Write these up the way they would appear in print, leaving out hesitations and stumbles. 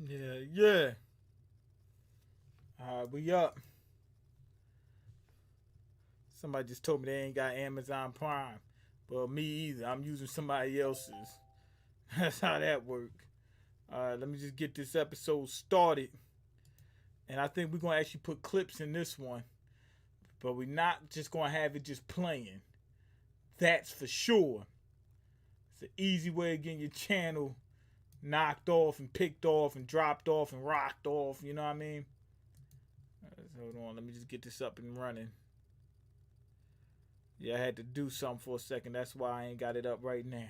Yeah, yeah. We up. Somebody just told me they ain't got Amazon Prime. Well, me either. I'm using somebody else's. That's how that work. Let me just get this episode started. And I think we're going to actually put clips in this one. But we're not just going to have it just playing. That's for sure. It's an easy way of getting your channel knocked off and picked off and dropped off and rocked off. You know what I mean? Hold on. Let me just get this up and running. Yeah, I had to do something for a second. That's why I ain't got it up right now.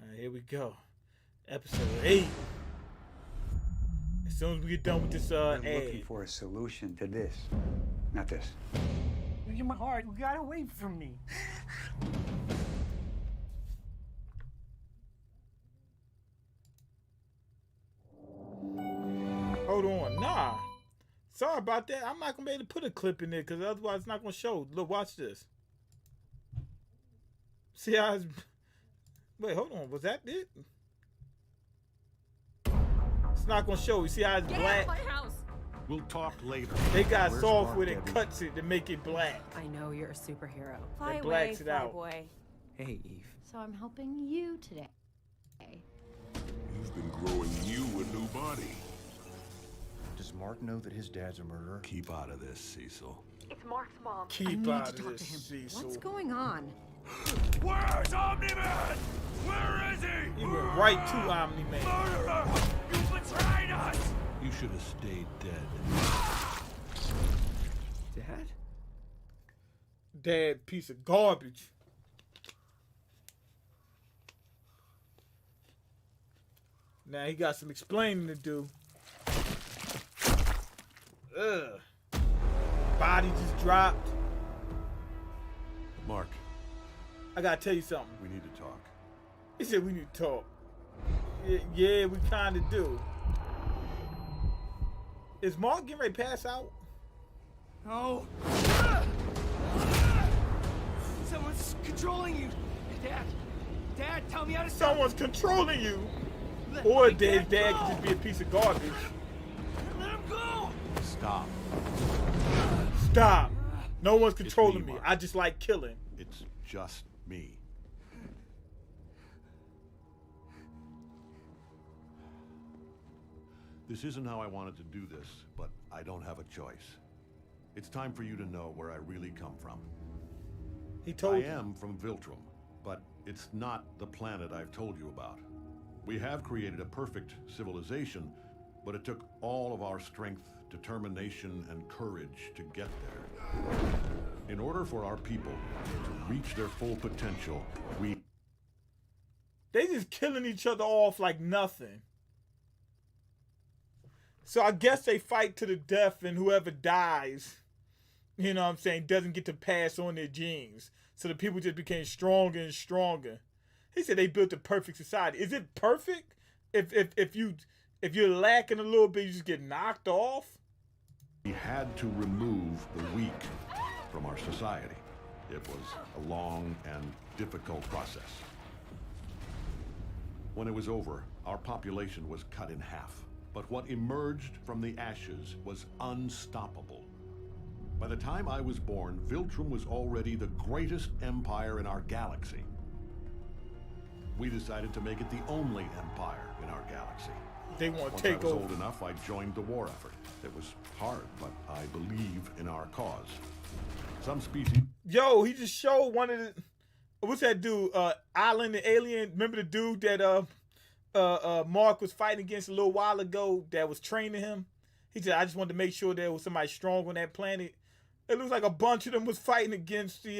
All right, here we go. Episode 8. As soon as we get done with this I'm ad. looking for a solution to this, not this. You're my heart. You got away from me. Hold on. Nah. Sorry about that. I'm not going to be able to put a clip in there because otherwise it's not going to show. Look, watch this. See how it's... Wait, hold on. Was that it? It's not going to show. You see how it's black? Get out of my house. We'll talk later. They got Where's software Mark, that Debbie? cuts it to make it black. I know you're a superhero. Fly Fly blacks away, it out. boy. Hey, Eve. So I'm helping you today. You've been growing you a new body. Does Mark know that his dad's a murderer? Keep out of this, Cecil. It's Mark's mom. Keep I need out to of talk this, to him. Cecil. What's going on? Where's Omni-Man? Where is he? He went right to Omni-Man. Murderer! You betrayed us! You should have stayed dead. Dad? Dad, piece of garbage. Now he got some explaining to do. Ugh. Body just dropped. Mark, I gotta tell you something. we need to talk. He said we need to talk. Yeah, we kind of do. Is Mark getting ready to pass out? No. Someone's controlling you. Dad, tell me how to stop. Someone's controlling you. Let Or my Dad's dad go. could just be a piece of garbage. Let him go. Stop. Stop. No one's controlling me. Mark. I just like killing. It's just me. This isn't how I wanted to do this, but I don't have a choice. It's time for you to know where I really come from. He told I you. am from Viltrum, but it's not the planet I've told you about. We have created a perfect civilization, but it took all of our strength, determination, and courage to get there. In order for our people to reach their full potential, They just killing each other off like nothing. So I guess they fight to the death, and whoever dies, you know what I'm saying, doesn't get to pass on their genes. So the people just became stronger and stronger. He said they built the perfect society. Is it perfect? If you're lacking a little bit, you just get knocked off? We had to remove the weak from our society. It was a long and difficult process. When it was over, our population was cut in half. But what emerged from the ashes was unstoppable. By the time I was born, Viltrum was already the greatest empire in our galaxy. We decided to make it the only empire in our galaxy. They want Once to I take was over. old enough, I joined the war effort. It was hard, but I believe in our cause. Some species... Yo, he just showed one of the... What's that dude? Island the Alien. Remember the dude that Mark was fighting against a little while ago that was training him? He said, I just wanted to make sure there was somebody strong on that planet. It looks like a bunch of them was fighting against the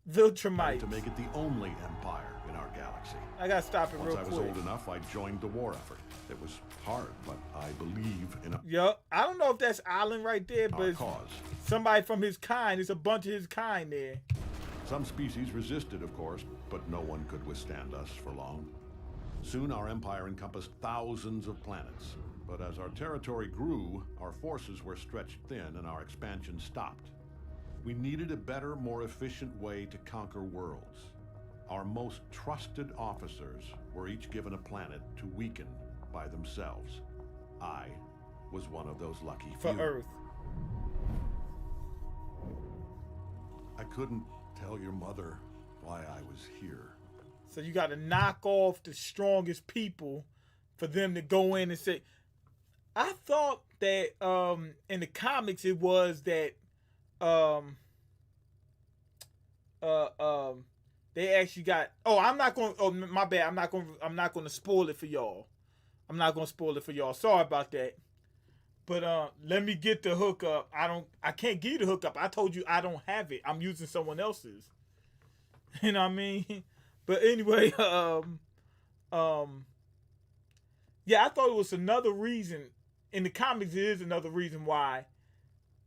Viltrumites. to make it the only empire in our galaxy. I gotta stop it Once real I was quick. old enough, I joined the war effort. It was hard, but I believe in Yup. I don't know if that's Island right there, but our it's cause. somebody from his kind. There's a bunch of his kind there. Some species resisted, of course, but no one could withstand us for long. Soon our empire encompassed thousands of planets. But as our territory grew, our forces were stretched thin and our expansion stopped. We needed a better, more efficient way to conquer worlds. Our most trusted officers were each given a planet to weaken by themselves. I was one of those lucky For few. Earth. I couldn't tell your mother why I was here. So you got to knock off the strongest people for them to go in and say. I thought that in the comics it was that they actually got. Oh, I'm not going. Oh, my bad. I'm not going to spoil it for y'all. I'm not going to spoil it for y'all. Sorry about that. But let me get the hookup. I can't give you the hookup. I told you I don't have it. I'm using someone else's. You know what I mean? But anyway, yeah, I thought it was another reason. In the comics, it is another reason why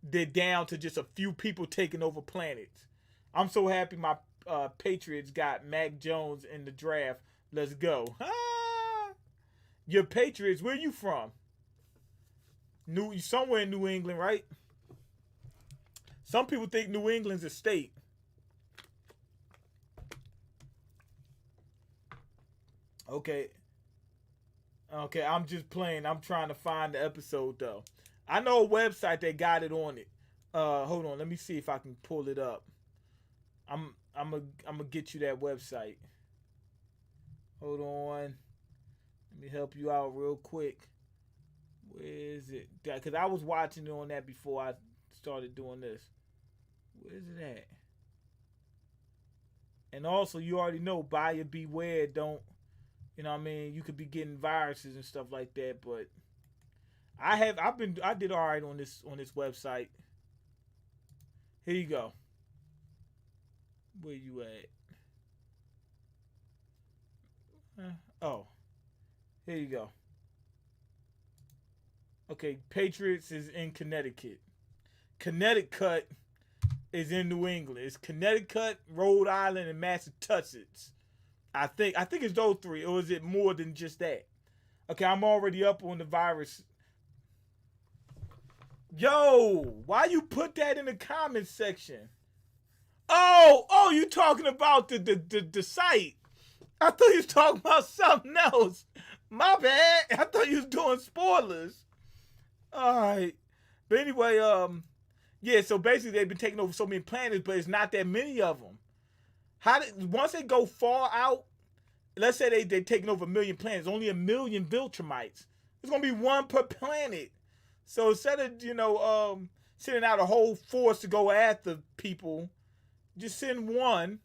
they're down to just a few people taking over planets. I'm so happy my Patriots got Mac Jones in the draft. Let's go. Ah! Your Patriots, where you from? Somewhere in New England, right? Some people think New England's a state. Okay, I'm just playing. I'm trying to find the episode though. I know a website that got it on it. Hold on, let me see if I can pull it up. I'm gonna get you that website. Hold on. Let me help you out real quick. Where is it? Because I was watching it on that before I started doing this. Where is it at? And also, you already know, buyer beware. Don't, you know what I mean? You could be getting viruses and stuff like that. But I did all right on this website. Here you go. Where you at? Oh, here you go. Okay, Patriots is in Connecticut. Connecticut is in New England. It's Connecticut, Rhode Island, and Massachusetts. I think it's those three, or is it more than just that? Okay, I'm already up on the virus. Yo, why you put that in the comments section? Oh, you talking about the site. I thought you was talking about something else. My bad. I thought you was doing spoilers. All right. But anyway, yeah, so basically they've been taking over so many planets, but it's not that many of them. Once they go far out, let's say they're taking over 1 million planets, only 1 million Viltrumites. There's going to be one per planet. So instead of, sending out a whole force to go after people, just send one,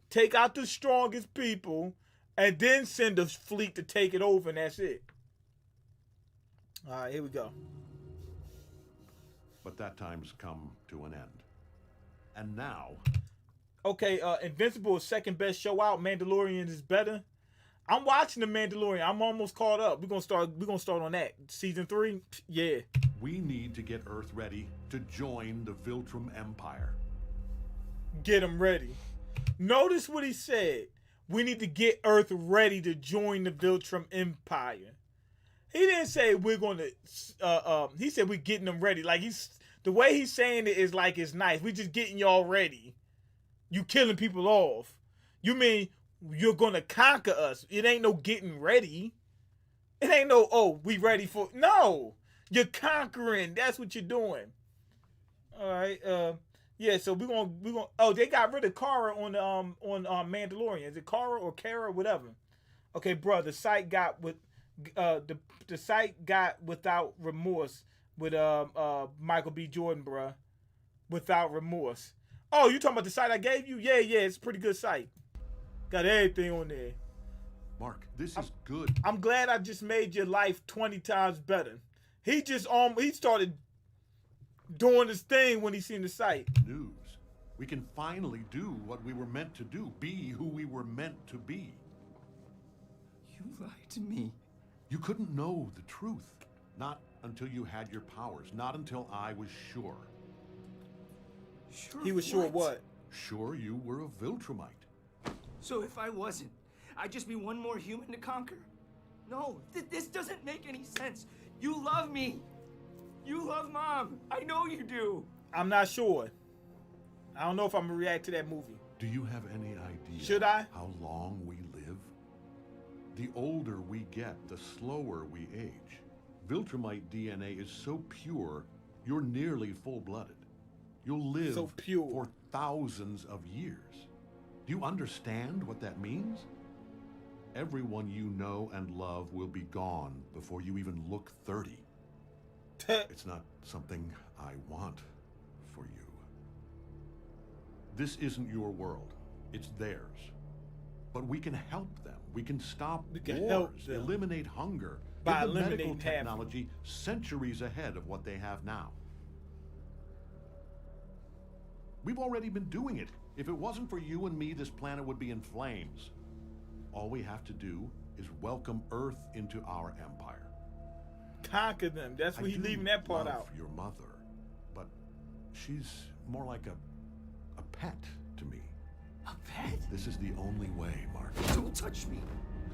take out the strongest people, and then send a fleet to take it over, and that's it. All right, here we go. But that time's come to an end. And now... Okay, Invincible is second best show out. Mandalorian is better. I'm watching The Mandalorian. I'm almost caught up. We're gonna start on that. Season 3? Yeah. We need to get Earth ready to join the Viltrum Empire. Get them ready. Notice what he said. We need to get Earth ready to join the Viltrum Empire. He didn't say we're going to, he said we're getting them ready. Like the way he's saying it is like it's nice. We just getting y'all ready. You killing people off. You mean you're going to conquer us. It ain't no getting ready. It ain't no, oh, we ready for, no. You're conquering. That's what you're doing. All right. Yeah, so we're gonna oh, they got rid of Kara on Mandalorian. Is it Kara or Kara, whatever? Okay, bro, the site got with the site got Without Remorse with Michael B. Jordan, bro. Without Remorse. Oh, you talking about the site I gave you? Yeah, it's a pretty good site. Got everything on there. Mark, this is good. I'm glad I just made your life 20 times better. He started doing his thing when he seen the site. News. We can finally do what we were meant to do. Be who we were meant to be. You lied to me. You couldn't know the truth. Not until you had your powers. Not until I was sure. Sure. He was sure what? Sure you were a Viltrumite. So if I wasn't, I'd just be one more human to conquer? No, this doesn't make any sense. You love me. You love Mom. I know you do. I'm not sure. I don't know if I'm gonna react to that movie. Do you have any idea Should I? how long we live? The older we get, the slower we age. Viltrumite DNA is so pure, you're nearly full-blooded. You'll live So pure. for thousands of years. Do you understand what that means? Everyone you know and love will be gone before you even look 30. It's not something I want for you. This isn't your world. It's theirs. But we can help them. We can stop We can wars, help them. eliminate hunger, By give them medical eliminating half. technology centuries ahead of what they have now. We've already been doing it. If it wasn't for you and me, this planet would be in flames. All we have to do is welcome Earth into our empire. Conquer them. That's where I he do leaving that part love out. your mother, but she's more like a pet to me. A pet? This is the only way, Mark. Don't touch me.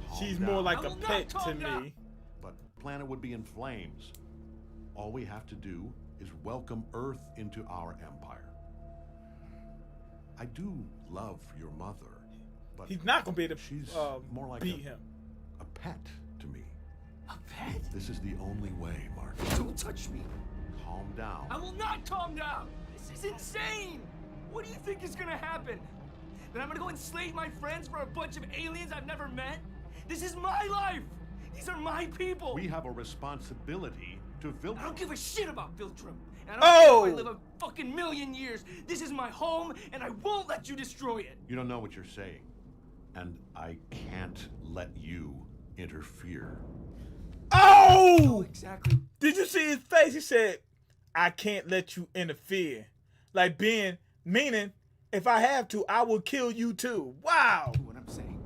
Calm She's down. more like I a will not pet to calm down. me. But planet would be in flames. All we have to do is welcome Earth into our empire. I do love your mother, but He's not gonna be able she's to more like beat him. a pet to me. A pet? This is the only way, Mark. Don't touch me. Calm down. I will not calm down. This is insane. What do you think is gonna happen? That I'm gonna go enslave my friends for a bunch of aliens I've never met? This is my life. These are my people. We have a responsibility to I filter. don't give a shit about Viltrum. And I don't care Oh! if I live a fucking million years. This is my home, and I won't let you destroy it. You don't know what you're saying, and I can't let you interfere. Oh! Exactly. Did you see his face? He said, I can't let you interfere. Like meaning, if I have to, I will kill you too. Wow. What I'm saying.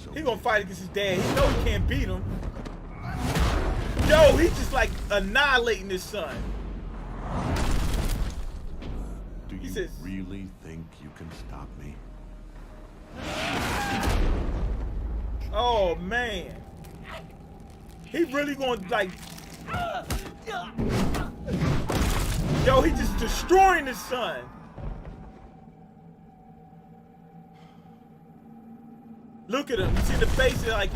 So He gonna fight against his dad. He know he can't beat him. Yo, he's just like annihilating his son. do you says- really think you can stop me? Oh man. He really gonna like, yo, he just destroying his son. Look at him. You see the face? Like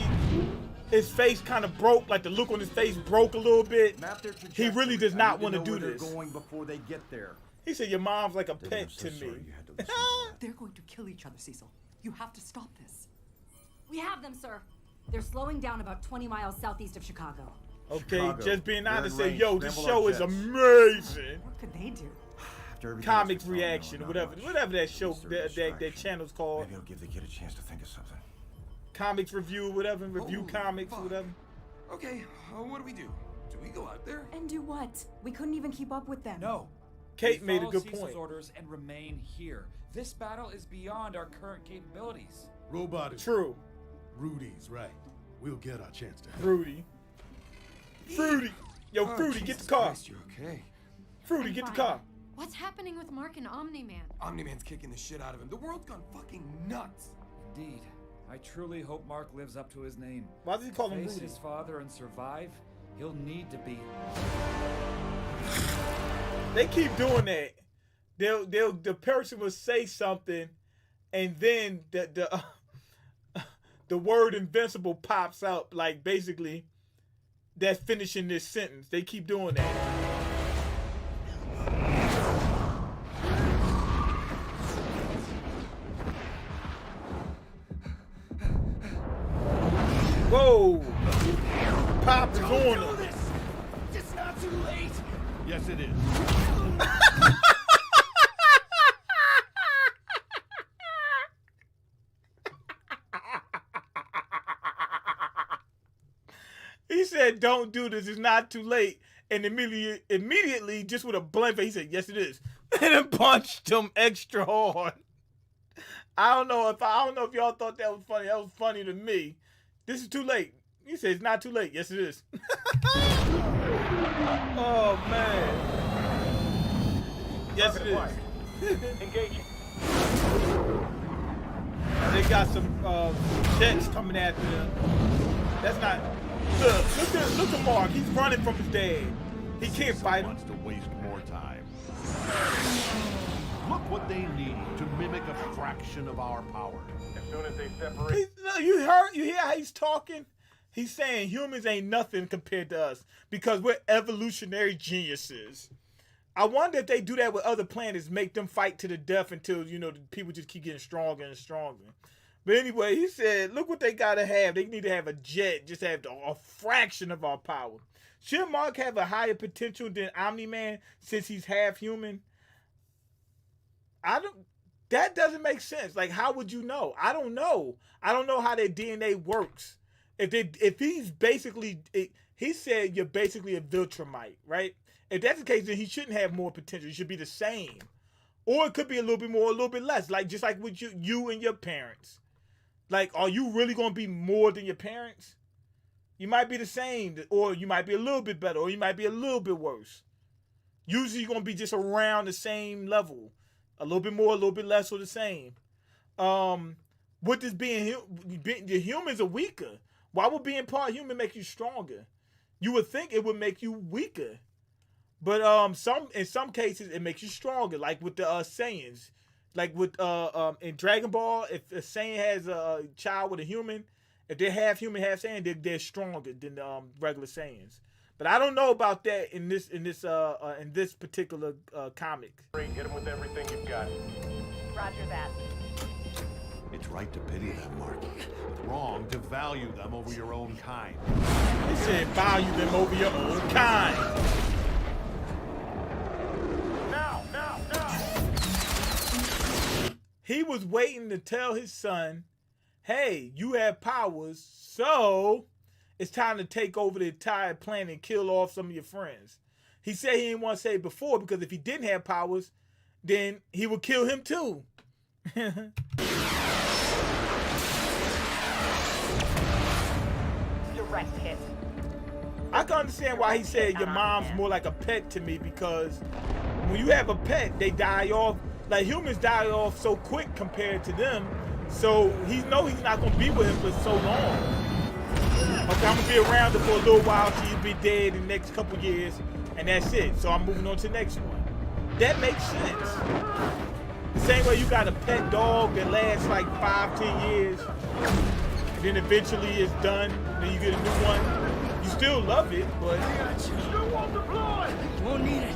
his face kind of broke. Like the look on his face broke a little bit. Map their He really does trajectory. not I need want to know do where they're this. going before they get there. He said your mom's like a David, pet I'm so to sorry me. you had to listen to that. They're going to kill each other, Cecil. You have to stop this. We have them, sir. They're slowing down about 20 miles southeast of Chicago. Okay, Chicago. just being They're honest, in say, range. yo, this Scramble our show is jets. amazing. What could they do? After everything Comics else we've reaction, known, whatever not much. that show, Just a that distraction. channel's called. Maybe it'll give the kid a chance to think of something. Comics review, whatever, review Oh, comics, fuck. whatever. Okay, what do we do? Do we go out there? And do what? We couldn't even keep up with them. No. Kate We made a follow good Cecil's point. orders and remain here. This battle is beyond our current capabilities. Robot is True, Rudy's right. We'll get our chance to help. Fruity. Fruity, yo, Oh, Fruity, get Jesus the car. Christ, you okay? Fruity, I'm get the fine. car. What's happening with Mark and Omni-Man? Omni-Man's kicking the shit out of him. The world's gone fucking nuts. Indeed. I truly hope Mark lives up to his name. Why does he call him Face Rudy? his father and survive, he'll need to beat him. They keep doing that. The person will say something, and then the word Invincible pops up, like basically that's finishing this sentence. They keep doing that. Whoa! Pop is on Do him. this. It's not too late. Yes, it is. He said, "Don't do this. It's not too late." And immediately, just with a blank face, he said, "Yes, it is," and then punched him extra hard. I don't know if y'all thought that was funny. That was funny to me. This is too late. He said, "It's not too late." Yes, it is. Oh man. Yes, it is. Engaging. They got some jets coming after them. That's not. Look at Mark. He's running from his dad. He can't fight him. Wants to waste more time. Look what they need to mimic a fraction of our power. As soon as they separate. You hear how he's talking? He's saying humans ain't nothing compared to us because we're evolutionary geniuses. I wonder if they do that with other planets, make them fight to the death until, you know, the people just keep getting stronger and stronger. But anyway, he said, look what they gotta have. They need to have a jet, just have a fraction of our power. Should Mark have a higher potential than Omni-Man since he's half human? That doesn't make sense. Like, how would you know? I don't know. I don't know how their DNA works. If he's basically, he said you're basically a Viltrumite, right? If that's the case, then he shouldn't have more potential. He should be the same. Or it could be a little bit more, a little bit less. Like, just like with you and your parents. Like, are you really going to be more than your parents? You might be the same, or you might be a little bit better, or you might be a little bit worse. Usually you're going to be just around the same level. A little bit more, a little bit less, or the same. With this being, the humans are weaker. Why would being part human make you stronger? You would think it would make you weaker. But in some cases it makes you stronger, like with the Saiyans. Like with in Dragon Ball, if a Saiyan has a child with a human, if they're half human, half Saiyan, they're stronger than regular Saiyans. But I don't know about that in this particular comic. Hit them with everything you've got. Roger that. It's right to pity them, Mark. It's wrong to value them over your own kind. He said value them over your own kind. Now! He was waiting to tell his son, hey, you have powers, so it's time to take over the entire planet and kill off some of your friends. He said he didn't want to say it before because if he didn't have powers, then he would kill him too. Direct hit. I can understand why he said your mom's more like a pet to me, because when you have a pet, they die off. Like, humans die off so quick compared to them. So he's not going to be with him for so long. Okay, I'm going to be around him for a little while till he'll be dead in the next couple years, and that's it. So I'm moving on to the next one. That makes sense. The same way you got a pet dog that lasts like 5-10 years, and then eventually it's done, then you get a new one. You still love it, but You won't deploy! Won't need it.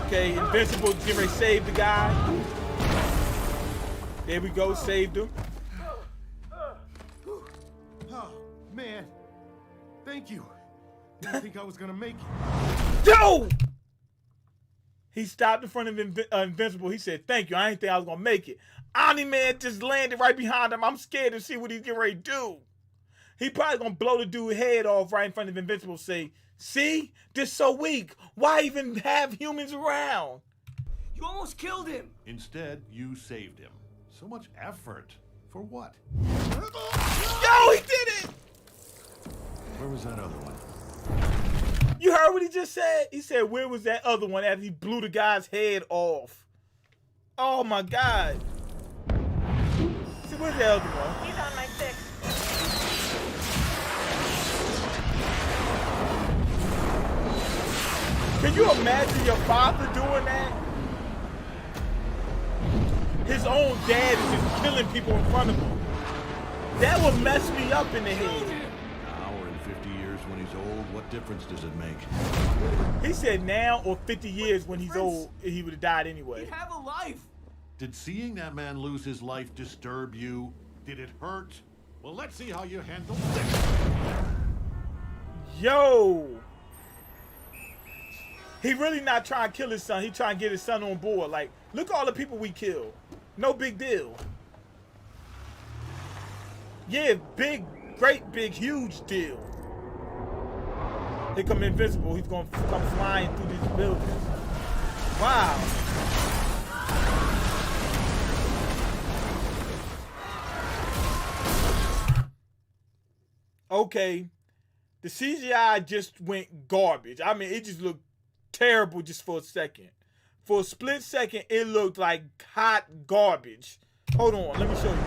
okay, Invincible getting ready to save the guy. There we go, saved him. Oh, man. Thank you. Didn't think I was gonna make it. Yo! He stopped in front of Invincible. He said, thank you. I didn't think I was going to make it. Omni-Man just landed right behind him. I'm scared to see what he's getting ready to do. He probably going to blow the dude's head off right in front of Invincible. Say, see? This so weak. Why even have humans around? You almost killed him. Instead, you saved him. So much effort. For what? Yo, he did it! Where was that other one? You heard what he just said? He said, where was that other one after he blew the guy's head off? Oh my God. See, where's the other one? He's on my 6. Can you imagine your father doing that? His own dad is just killing people in front of him. That would mess me up in the head. Now or in 50 years when he's old, what difference does it make? He said now or 50 years when he's old, he would have died anyway. He'd have a life. Did seeing that man lose his life disturb you? Did it hurt? Well, let's see how you handle this. Yo! He really not trying to kill his son. He trying to get his son on board. Like, look at all the people we killed. No big deal. Yeah, big, great, big, huge deal. Here come Invincible. He's going to come flying through these buildings. Wow. Okay. The CGI just went garbage. I mean, it just looked terrible just for a second. For a split second, it looked like hot garbage. Hold on, let me show you.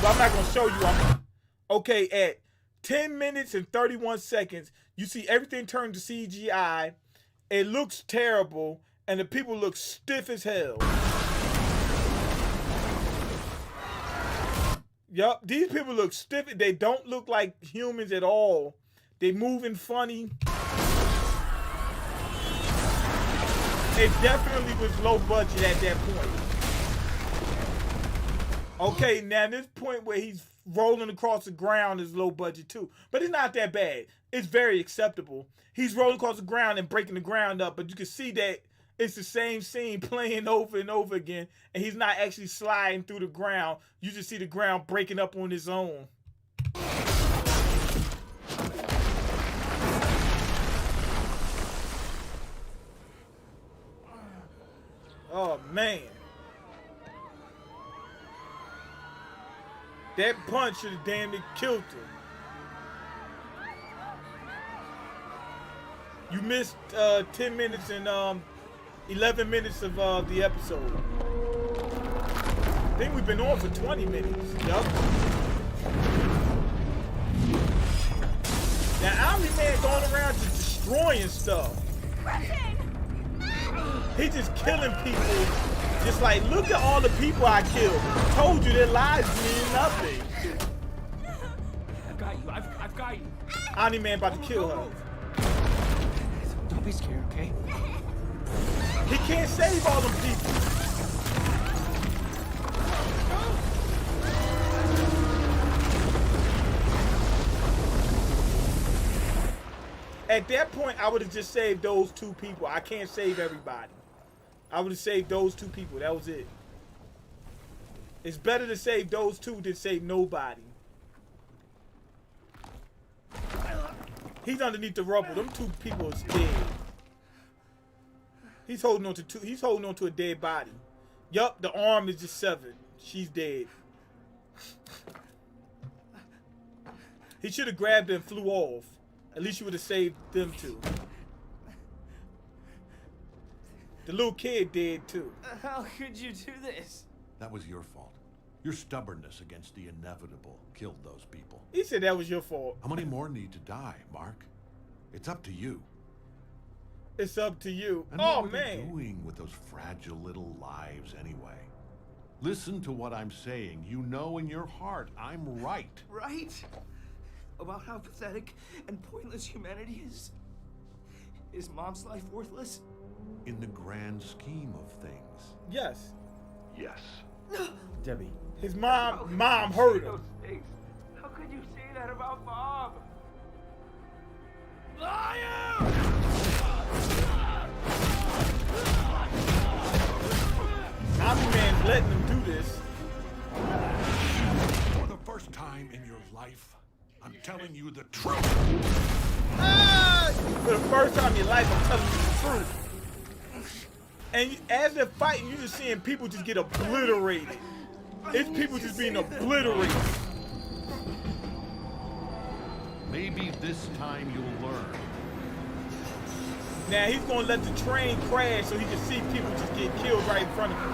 But I'm not gonna show you. Okay, at 10 minutes and 31 seconds, you see everything turn to CGI. It looks terrible, and the people look stiff as hell. Yup, these people look stiff. They don't look like humans at all. They moving funny. It definitely was low budget at that point. Okay, now this point where he's rolling across the ground is low budget too. But it's not that bad. It's very acceptable. He's rolling across the ground and breaking the ground up, but you can see that it's the same scene playing over and over again, and he's not actually sliding through the ground. You just see the ground breaking up on his own. Oh, man. That punch should have damn near killed him. You missed 10 minutes and 11 minutes of the episode. I think we've been on for 20 minutes. Yup. Now, omni-man going around just destroying stuff. He's just killing people. Just like, look at all the people I killed. Told you their lives mean nothing. I've got you. I've got you. Omni-man about to kill her. Don't be scared, okay? He can't save all them people. At that point, I would have just saved those two people. I can't save everybody. I would have saved those two people. That was it. It's better to save those two than save nobody. He's underneath the rubble. Them two people is dead. He's holding on to two. He's holding on to a dead body. Yup, the arm is just severed. She's dead. He should have grabbed her and flew off. At least you would have saved them two. The little kid dead too. How could you do this? That was your fault. Your stubbornness against the inevitable killed those people. He said that was your fault. How many more need to die, Mark? It's up to you. It's up to you. And oh, what are man. they doing with those fragile little lives anyway? Listen to what I'm saying. You know in your heart I'm right. Right? About how pathetic and pointless humanity is? Is Mom's life worthless? In the grand scheme of things. Yes. Yes. Debbie. His mom hurt him. How could you say that about Mom? Liar! Omni-man's letting him do this. For the first time in your life, I'm telling you the truth. For the first time in your life, I'm telling you the truth. And as they're fighting, you're just seeing people just get obliterated. It's people just being obliterated. Maybe this time you'll learn. Now he's gonna let the train crash so he can see people just get killed right in front of him.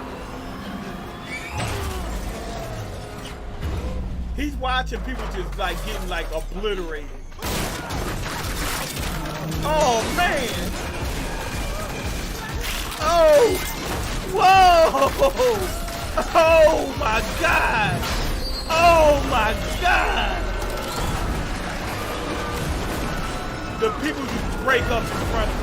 He's watching people just like getting like obliterated. Oh man! Oh! Whoa! Oh my God! Oh my God! The people just break up in front of him.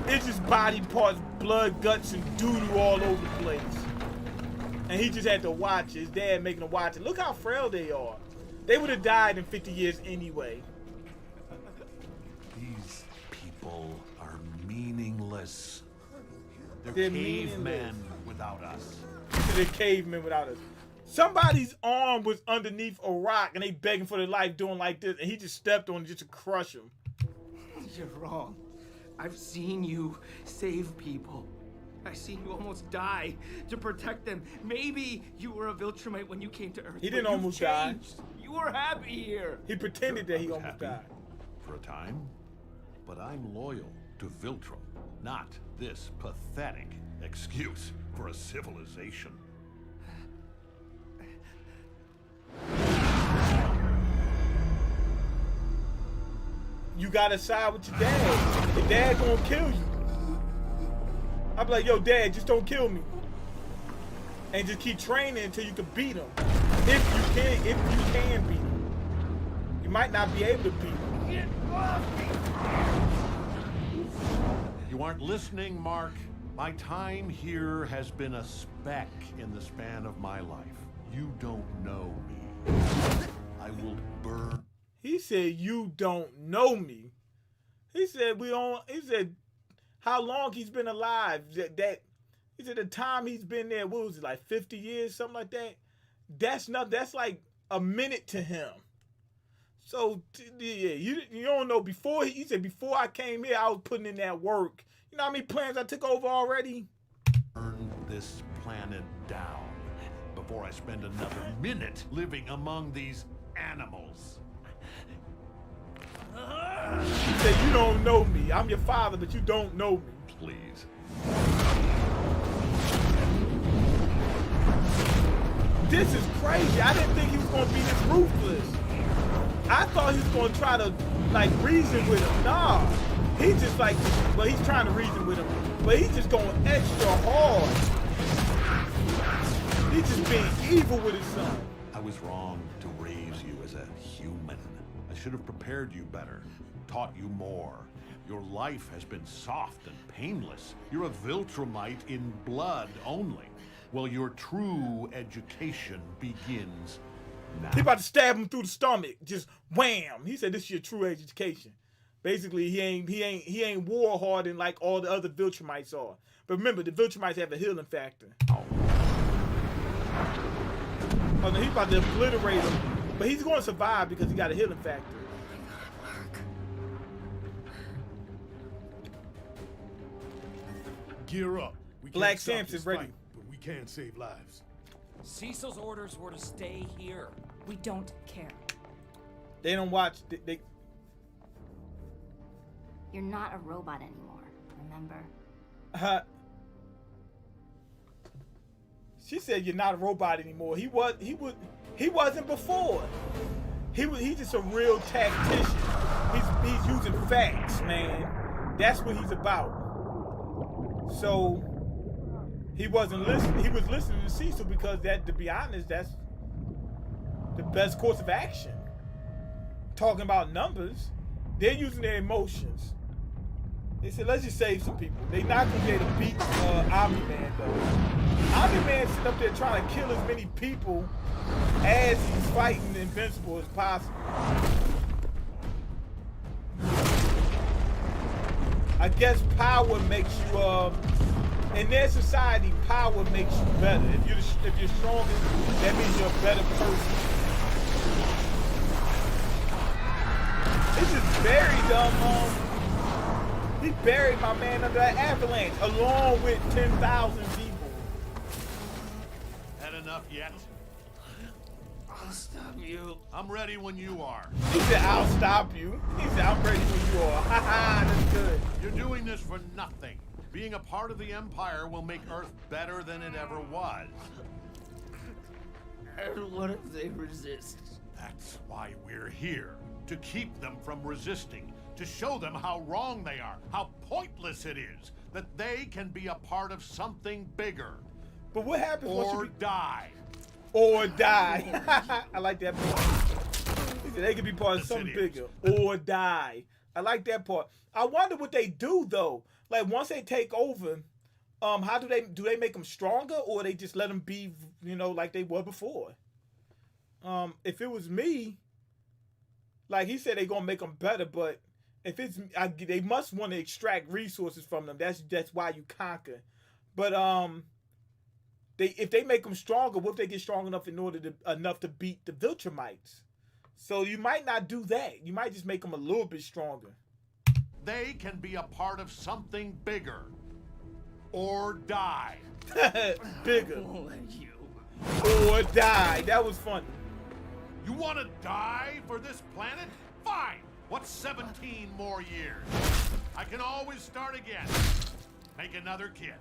It's just body parts, blood, guts, and doo-doo all over the place. And he just had to watch it. His dad making him watch it. Look how frail they are. They would have died in 50 years anyway. These people are meaningless. They're cavemen without us. They're cavemen without us. Somebody's arm was underneath a rock and they begging for their life doing like this, and he just stepped on it just to crush him. You're wrong. I've seen you save people. I've seen you almost die to protect them. Maybe you were a Viltrumite when you came to Earth. He didn't but you've almost die. changed. You were happy here. He pretended that he almost Happy died. for a time, but I'm loyal to Viltrum, not this pathetic excuse for a civilization. gotta side with your dad. Your dad gonna kill you. I'll be like, yo, dad, just don't kill me. And just keep training until you can beat him. If you can beat him. You might not be able to beat him. Get off me! You aren't listening, Mark. My time here has been a speck in the span of my life. You don't know me. I will burn. He said, you don't know me. He said, how long he's been alive. He said the time he's been there, what was it, like 50 years, something like that? That's like a minute to him. So, yeah, you don't know. He said, before I came here, I was putting in that work. You know how many plans I took over already? Burn this planet down before I spend another minute living among these animals. He said, you don't know me. I'm your father, but you don't know me. Please. This is crazy. I didn't think he was going to be this ruthless. I thought he was going to try to, like, reason with him. Nah. He's just like, well, he's trying to reason with him, but he's just going extra hard. He's just being evil with his son. I was wrong to raise you as a human. I should have prepared you better, taught you more. Your life has been soft and painless. You're a Viltrumite in blood only. Well, your true education begins now. He about to stab him through the stomach. Just wham. He said, this is your true education. Basically, he ain't war hardened like all the other Viltrumites are. But remember, the Viltrumites have a healing factor. Oh no, he's about to obliterate him. But he's going to survive because he got a healing factor. Gear up. We can't Black stop Samson this ready. fight, but we can save lives. Cecil's orders were to stay here. We don't care. They don't watch. They You're not a robot anymore, remember? She said you're not a robot anymore. He wasn't before. He's just a real tactician. He's using facts, man. That's what he's about. So he wasn't listening. He was listening to Cecil because to be honest, that's the best course of action. Talking about numbers, they're using their emotions. They said, let's just save some people. They not gonna be able to beat Omni-Man though. Omni-Man sitting up there trying to kill as many people as he's fighting Invincible as possible. I guess power makes you, in their society, power makes you better. If you're stronger, that means you're a better person. This is buried, he buried my man under that avalanche, along with 10,000 people. Had enough yet? I'll stop you. I'm ready when you are. He said, I'll stop you. He said, I'm ready when you are. Haha, that's good. You're doing this for nothing. Being a part of the Empire will make Earth better than it ever was. And what if they resist? That's why we're here. To keep them from resisting. To show them how wrong they are. How pointless it is. That they can be a part of something bigger. But what happens or die. Or die. I like that part. He said they could be part of something bigger. Or die. I like that part. I wonder what they do though. Like once they take over, how do they make them stronger, or they just let them be, like they were before? If it was me, like he said, they gonna make them better. But if it's, they must want to extract resources from them. That's why you conquer. But if they make them stronger, what if they get strong enough enough to beat the Viltrumites? So you might not do that. You might just make them a little bit stronger. They can be a part of something bigger. Or die. Bigger. Won't let you. Or die. That was funny. You want to die for this planet? Fine. What's 17 more years? I can always start again. Make another kid.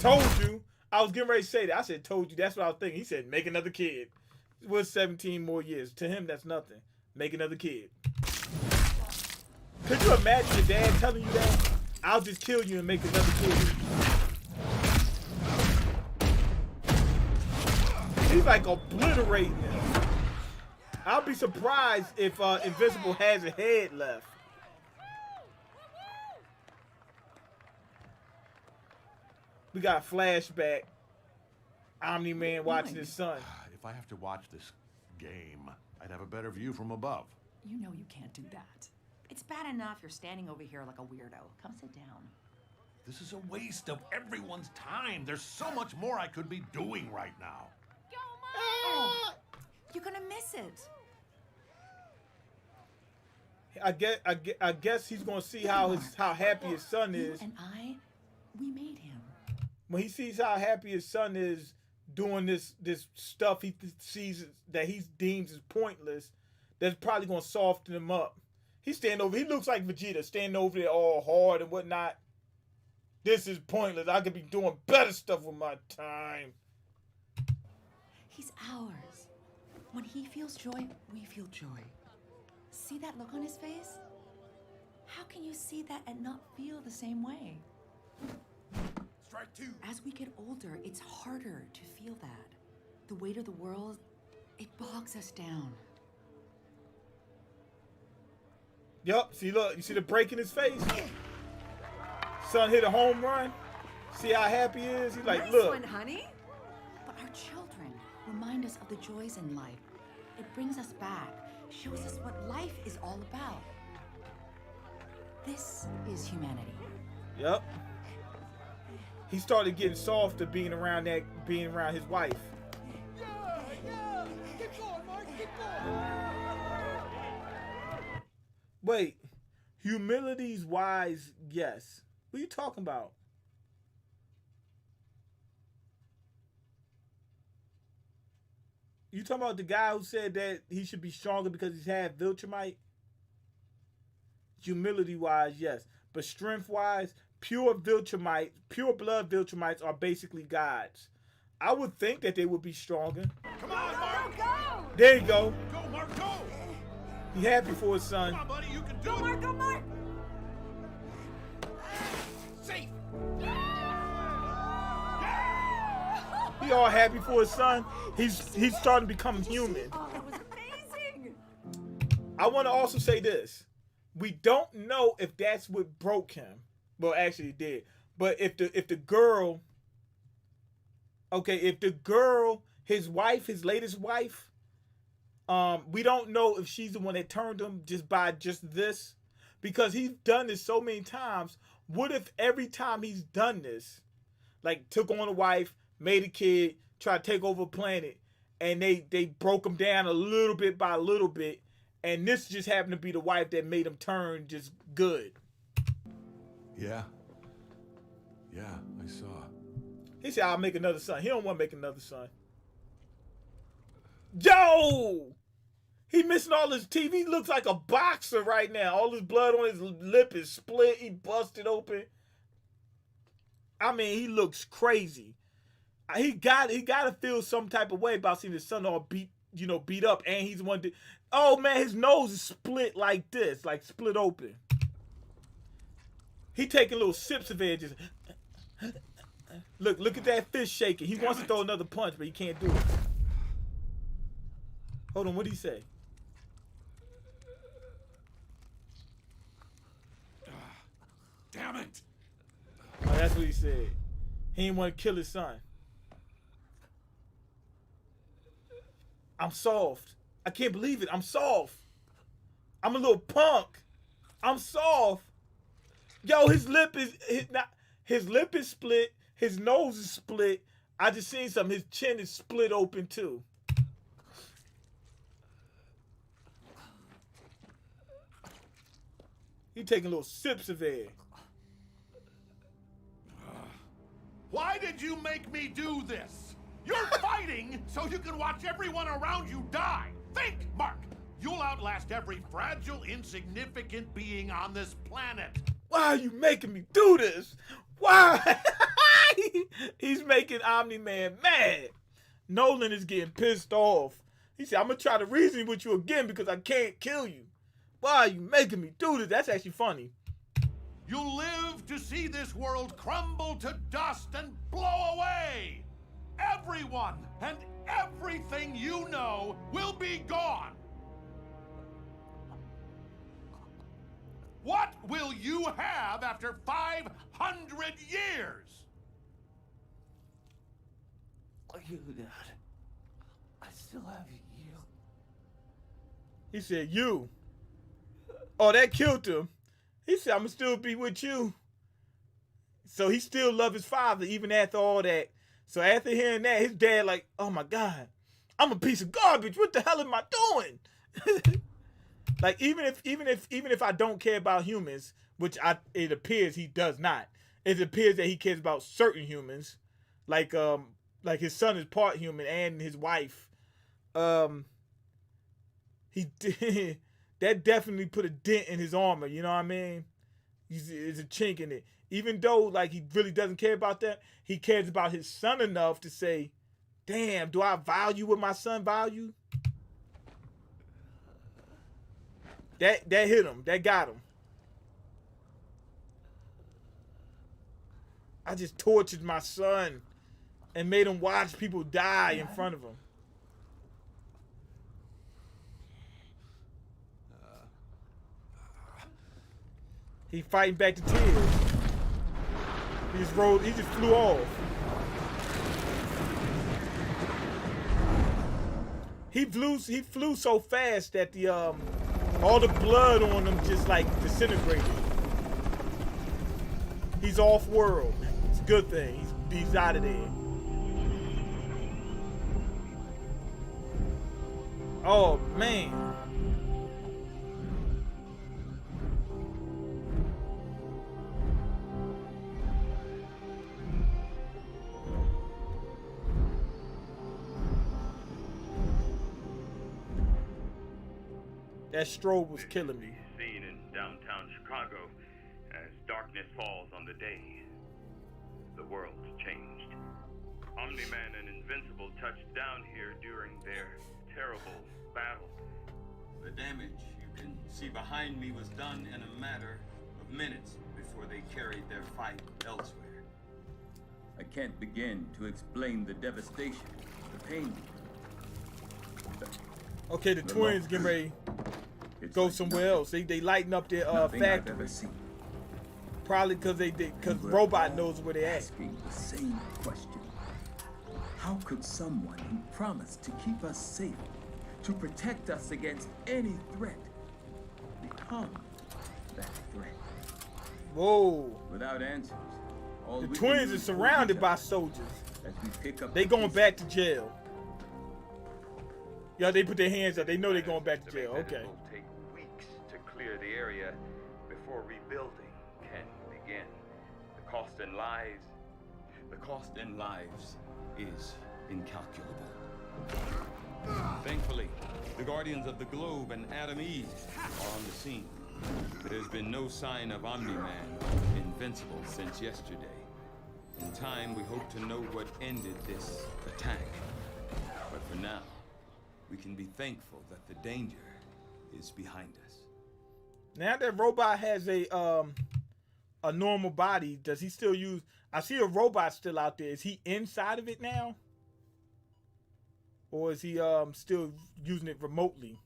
Told you. I was getting ready to say that. I said, told you. That's what I was thinking. He said, make another kid. What's 17 more years? To him, that's nothing. Make another kid. Could you imagine your dad telling you that? I'll just kill you and make another kid. He's like obliterating him. I'll be surprised if Invincible has a head left. We got a flashback. Omni-Man watching his son. If I have to watch this game, I'd have a better view from above. You know you can't do that. It's bad enough you're standing over here like a weirdo. Come sit down. This is a waste of everyone's time. There's so much more I could be doing right now. Oh, you're gonna miss it. I guess he's gonna see how happy his son is. You and we made him. When he sees how happy his son is doing this stuff he sees that he deems as pointless, that's probably gonna soften him up. He looks like Vegeta standing over there all hard and whatnot. This is pointless. I could be doing better stuff with my time. He's ours. When he feels joy, we feel joy. See that look on his face? How can you see that and not feel the same way? Strike two. As we get older, it's harder to feel that. The weight of the world, it bogs us down. Yup, see, look, you see the break in his face? Son hit a home run. See how happy he is? He's like, nice look. one, honey. But our children remind us of the joys in life. It brings us back, shows us what life is all about. This is humanity. Yep. He started getting softer being around his wife. Yeah. Keep going, Mark. Keep going. Wait, humility's wise, yes. What are you talking about? You talking about the guy who said that he should be stronger because he's had Viltrumite? Humility-wise, yes. But strength-wise, pure blood Viltrumites are basically gods. I would think that they would be stronger. Come on, Mark. Go! There you go. Go, Mark, go. He happy for his son. Come on, buddy, you can do Go, it. Mark! Go, Mark! Safe. He all happy for his son. He's starting to become human. Oh, that was amazing! I want to also say this. We don't know if that's what broke him. Well, actually it did. But if the girl, his wife, his latest wife, we don't know if she's the one that turned him just by this, because he's done this so many times. What if every time he's done this, like took on a wife, made a kid, tried to take over a planet, and they broke him down a little bit by a little bit, and this just happened to be the wife that made him turn just good. Yeah, I saw. He said, I'll make another son. He don't want to make another son. Yo! He missing all his teeth. He looks like a boxer right now. All his blood on his lip is split. He busted open. I mean, he looks crazy. He got to feel some type of way about seeing his son all beat up, and he's the one that, oh man, his nose is split like this, like split open. He taking little sips of air, just look at that fist shaking. He wants to throw another punch, but he can't do it. Hold on, what did he say? Damn it. Oh, that's what he said. He didn't want to kill his son. I'm soft. I can't believe it. I'm soft. I'm a little punk. I'm soft. Yo, his lip is split. His nose is split. I just seen something. His chin is split open too. He taking little sips of air. Why did you make me do this? You're fighting so you can watch everyone around you die. Think, Mark. You'll outlast every fragile, insignificant being on this planet. Why are you making me do this? Why? He's making Omni-Man mad. Nolan is getting pissed off. He said, I'm going to try to reason with you again because I can't kill you. Why are you making me do this? That's actually funny. You'll live to see this world crumble to dust and blow away. Everyone and everything you know will be gone. What will you have after 500 years? You, Dad. I still have you. He said, you. Oh, that killed him. He said, I'm going to still be with you. So he still loved his father even after all that. So after hearing that, his dad like, oh my God, I'm a piece of garbage. What the hell am I doing? Like even if I don't care about humans, which it appears he does not. It appears that he cares about certain humans, like his son is part human and his wife. He did, that definitely put a dent in his armor. You know what I mean? There's a chink in it. Even though like he really doesn't care about that, he cares about his son enough to say, "Damn, do I value what my son value?" That hit him. That got him. I just tortured my son and made him watch people die in front of him. He fighting back the tears. He just flew off. He flew so fast that the all the blood on him just like disintegrated. He's off world. It's a good thing. He's out of there. Oh man. That strobe was killing me. Seen in downtown Chicago as darkness falls on the day. The world's changed. Omni-Man and Invincible touched down here during their terrible battle. The damage you can see behind me was done in a matter of minutes before they carried their fight elsewhere. I can't begin to explain the devastation, the pain. Okay, the twins getting ready to go somewhere else. They lighten up their factory. Probably because robot knows where they're at. Asking the same question. How could someone who promised to keep us safe, to protect us against any threat, become that threat? Whoa. Without answers. The twins are surrounded by soldiers. They going back to jail. Yeah, they put their hands up. They know they're going back to jail. Okay. It will take weeks to clear the area before rebuilding can begin. The cost in lives is incalculable. Thankfully, the Guardians of the Globe and Adam Eve are on the scene. There's been no sign of Omni-Man, Invincible, since yesterday. In time, we hope to know what ended this attack. But for now, we can be thankful that the danger is behind us. Now that robot has a normal body, does he still use? I see a robot still out there. Is he inside of it now, or is he still using it remotely?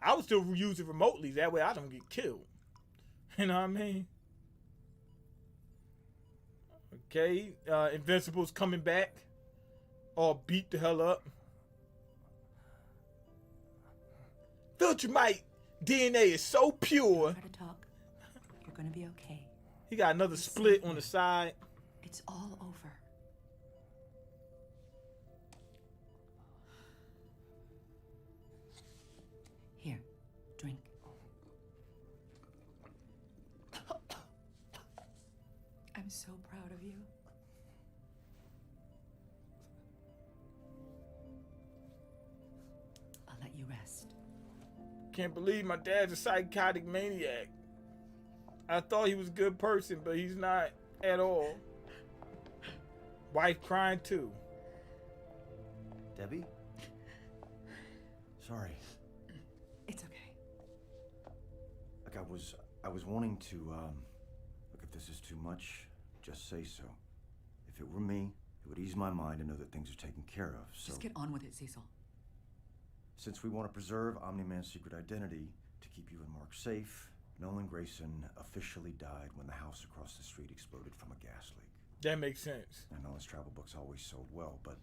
I would still use it remotely. That way I don't get killed. You know what I mean? Okay, Invincible's coming back. All beat the hell up. Viltrumite DNA is so pure. Try to talk. You're gonna be okay. He got another split on the side. It's all over. Here, drink. I'm so proud of you. I'll let you rest. Can't believe my dad's a psychotic maniac. I thought he was a good person, but he's not at all. Wife crying too. Debbie? Sorry. It's okay. I was wanting to, look, if this is too much, just say so. If it were me, it would ease my mind to know that things are taken care of, so... Just get on with it, Cecil. Since we want to preserve Omni-Man's secret identity to keep you and Mark safe, Nolan Grayson officially died when the house across the street exploded from a gas leak. That makes sense. I know his travel books always sold well, but...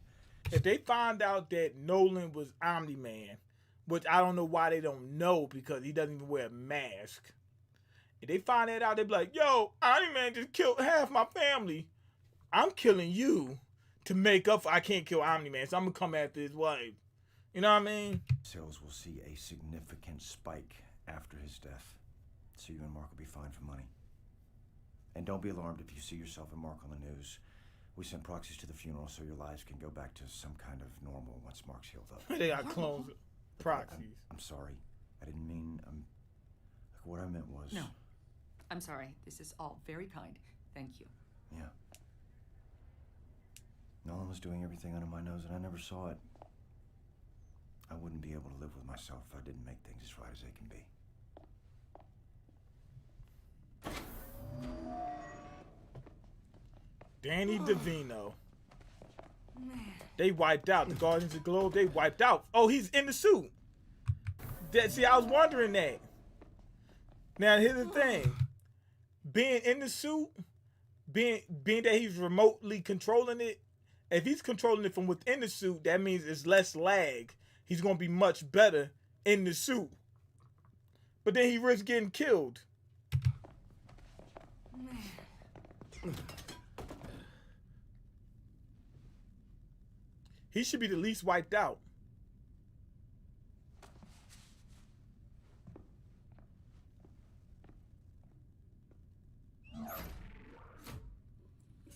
If they find out that Nolan was Omni-Man, which I don't know why they don't know because he doesn't even wear a mask. If they find that out, they'd be like, yo, Omni-Man just killed half my family. I'm killing you to make up for I can't kill Omni-Man, so I'm going to come after his wife. You know what I mean? Sales will see a significant spike after his death. So you and Mark will be fine for money. And don't be alarmed if you see yourself and Mark on the news. We sent proxies to the funeral so your lives can go back to some kind of normal once Mark's healed up. They got clones, proxies. I'm sorry. I didn't mean, what I meant was... No. I'm sorry. This is all very kind. Thank you. Yeah. Nolan was doing everything under my nose and I never saw it. I wouldn't be able to live with myself if I didn't make things as right as they can be. Danny DeVino. They wiped out. The Guardians of the Globe, they wiped out. Oh, he's in the suit. See, I was wondering that. Now, here's the thing. Being in the suit, being that he's remotely controlling it, if he's controlling it from within the suit, that means it's less lag. He's going to be much better in the suit. But then he risks getting killed. He should be the least wiped out.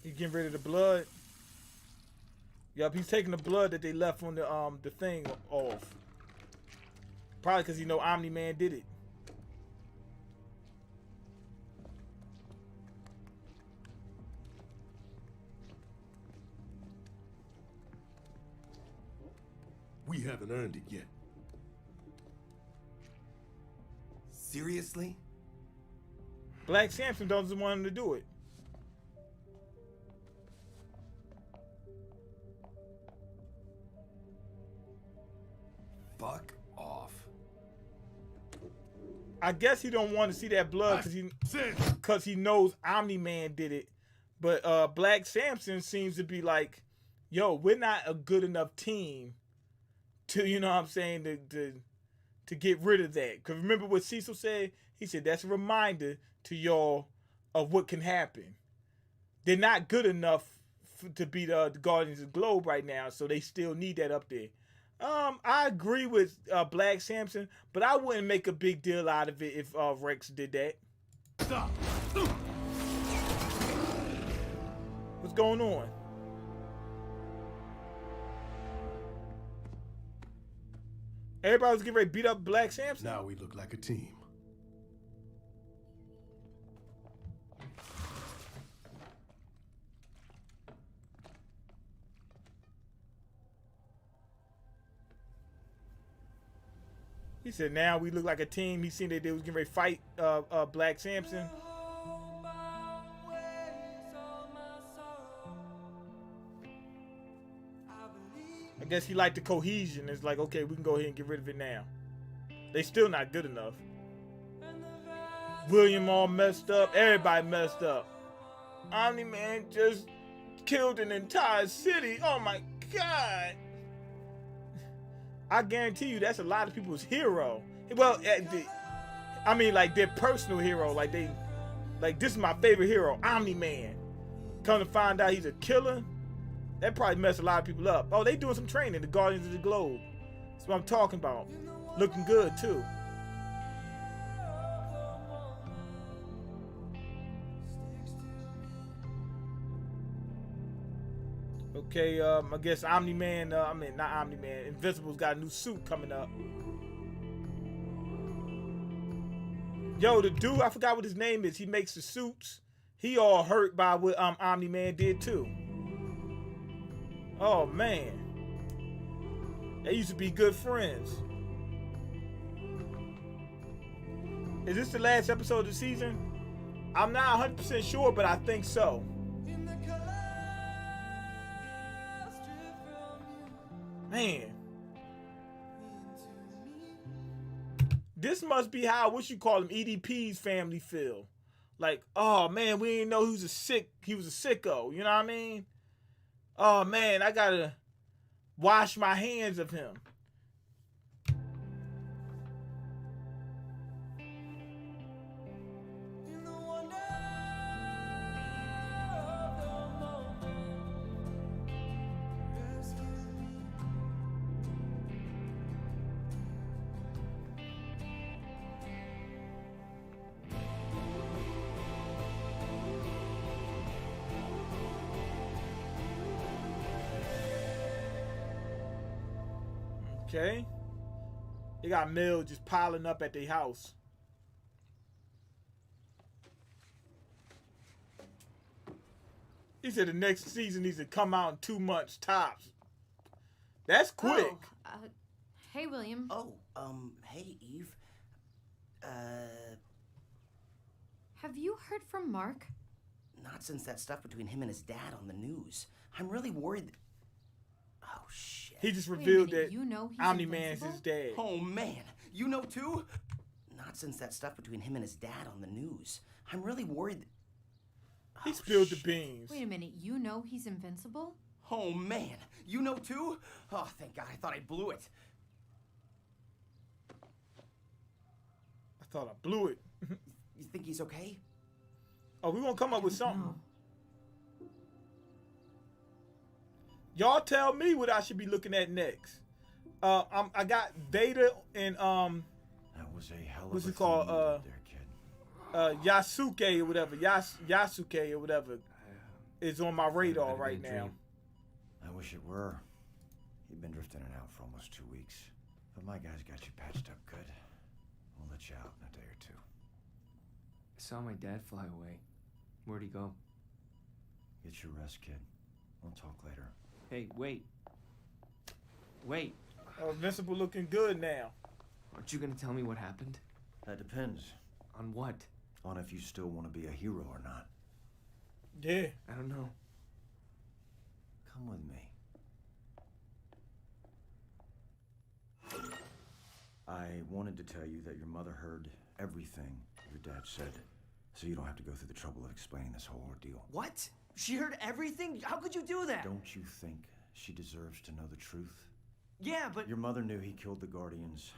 He's getting rid of the blood. Yup, he's taking the blood that they left on the thing off. Probably because he know Omni-Man did it. We haven't earned it yet. Seriously? Black Samson doesn't want him to do it. Fuck off. I guess he don't want to see that blood because he knows Omni-Man did it. But Black Samson seems to be like, yo, we're not a good enough team to, you know what I'm saying, to get rid of that. Because remember what Cecil said? He said that's a reminder to y'all of what can happen. They're not good enough to be the Guardians of the Globe right now, so they still need that up there. I agree with Black Samson, but I wouldn't make a big deal out of it if Rex did that. Stop. What's going on? Everybody was getting ready to beat up Black Samson. Now we look like a team. He said, now we look like a team. He seen that they was getting ready to fight Black Samson. I guess he liked the cohesion. It's like, okay, we can go ahead and get rid of it now. They still not good enough. William all messed up. Everybody messed up. Omni-Man just killed an entire city. Oh my God. I guarantee you that's a lot of people's hero. Well, I mean, like their personal hero. Like this is my favorite hero, Omni-Man. Come to find out he's a killer. That probably messed a lot of people up. Oh, they doing some training, the Guardians of the Globe. That's what I'm talking about. Looking good too. Okay, I guess Omni-Man, not Omni-Man, Invincible's got a new suit coming up. Yo, the dude, I forgot what his name is. He makes the suits. He all hurt by what Omni-Man did too. Oh, man. They used to be good friends. Is this the last episode of the season? I'm not 100% sure, but I think so. Man. This must be how, what you call him, EDP's family feel. Like, oh man, we didn't know he was a sicko. You know what I mean? Oh man, I gotta wash my hands of him. Okay. They got mail just piling up at their house. He said the next season needs to come out in 2 months tops. That's quick. Oh, hey, William. Oh, hey, Eve. Have you heard from Mark? Not since that stuff between him and his dad on the news. I'm really worried. Oh, shit. He just revealed that you know he's Omni-Man's his dad. Oh, man. You know, too? Not since that stuff between him and his dad on the news. I'm really worried. He spilled the beans. Wait a minute, you know he's invincible? Oh, man. You know, too? Oh, thank God. I thought I blew it. I thought I blew it. You think he's okay? Oh, we're gonna come up with something. Y'all tell me what I should be looking at next. I got Data and That was a hell of what's a it called? there, kid. Yasuke or whatever. Yasuke or whatever is on my radar right now. I wish it were. You've been drifting in and out for almost 2 weeks. But my guys got you patched up good. We'll let you out in a day or two. I saw my dad fly away. Where'd he go? Get your rest, kid. We'll talk later. Hey, wait. Wait. Oh, Invincible looking good now. Aren't you gonna tell me what happened? That depends. On what? On if you still want to be a hero or not. Yeah. I don't know. Come with me. I wanted to tell you that your mother heard everything your dad said, so you don't have to go through the trouble of explaining this whole ordeal. What? She heard everything? How could you do that? Don't you think she deserves to know the truth? Yeah, but... Your mother knew he killed the Guardians,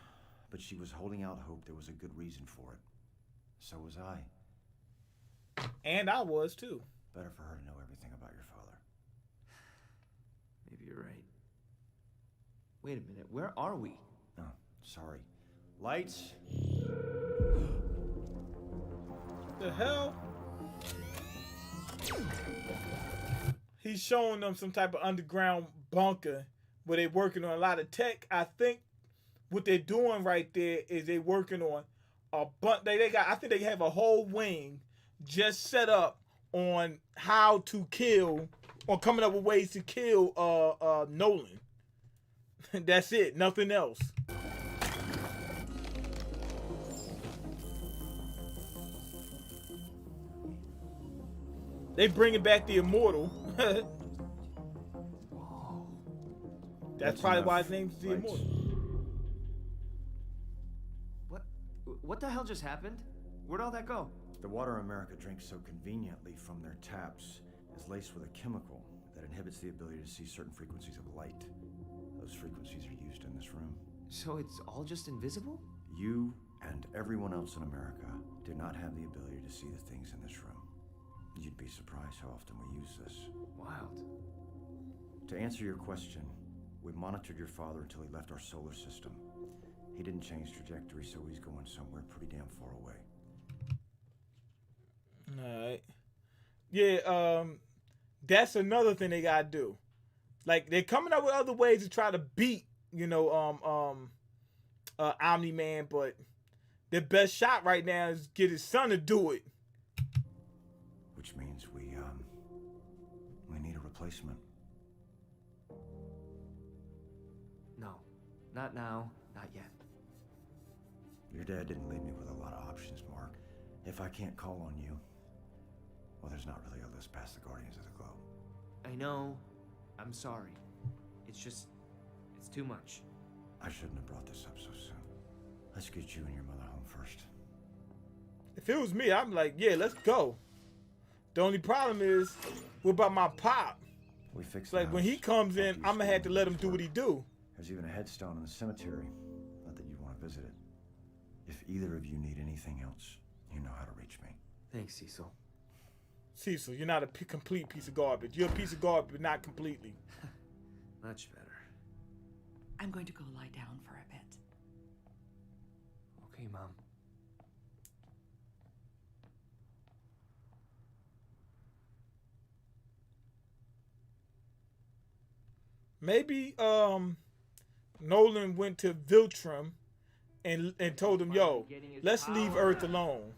but she was holding out hope there was a good reason for it. So was I. And I was too. Better for her to know everything about your father. Maybe you're right. Wait a minute, where are we? Oh, sorry. Lights. The hell? He's showing them some type of underground bunker where they're working on a lot of tech. I think what they're doing right there is they're working on a bunch. I think they have a whole wing just set up on how to kill, or coming up with ways to kill Nolan. That's it, nothing else. They bringing back the Immortal. That's probably why his name's the Immortal. What the hell just happened? Where'd all that go? The water America drinks so conveniently from their taps is laced with a chemical that inhibits the ability to see certain frequencies of light. Those frequencies are used in this room. So it's all just invisible? You and everyone else in America do not have the ability to see the things in this room. You'd be surprised how often we use this. Wild. To answer your question, we monitored your father until he left our solar system. He didn't change trajectory, so he's going somewhere pretty damn far away. Alright. Yeah, that's another thing they gotta do. Like, they're coming up with other ways to try to beat, Omni-Man, but their best shot right now is get his son to do it. Which means we need a replacement. No, not now, not yet. Your dad didn't leave me with a lot of options, Mark. If I can't call on you, well, there's not really a list past the Guardians of the Globe. I know. I'm sorry. It's just, it's too much. I shouldn't have brought this up so soon. Let's get you and your mother home first. If it was me, I'm like, yeah, let's go. The only problem is, what about my pop? We fixed Like, when he comes in, I'm gonna have to let him do what he do. There's even a headstone in the cemetery. Not that you'd want to visit it. If either of you need anything else, you know how to reach me. Thanks, Cecil. Cecil, you're not a complete piece of garbage. You're a piece of garbage, but not completely. Much better. I'm going to go lie down for a bit. Okay, Mom. Maybe Nolan went to Viltrum and told him, "Yo, let's leave Earth alone."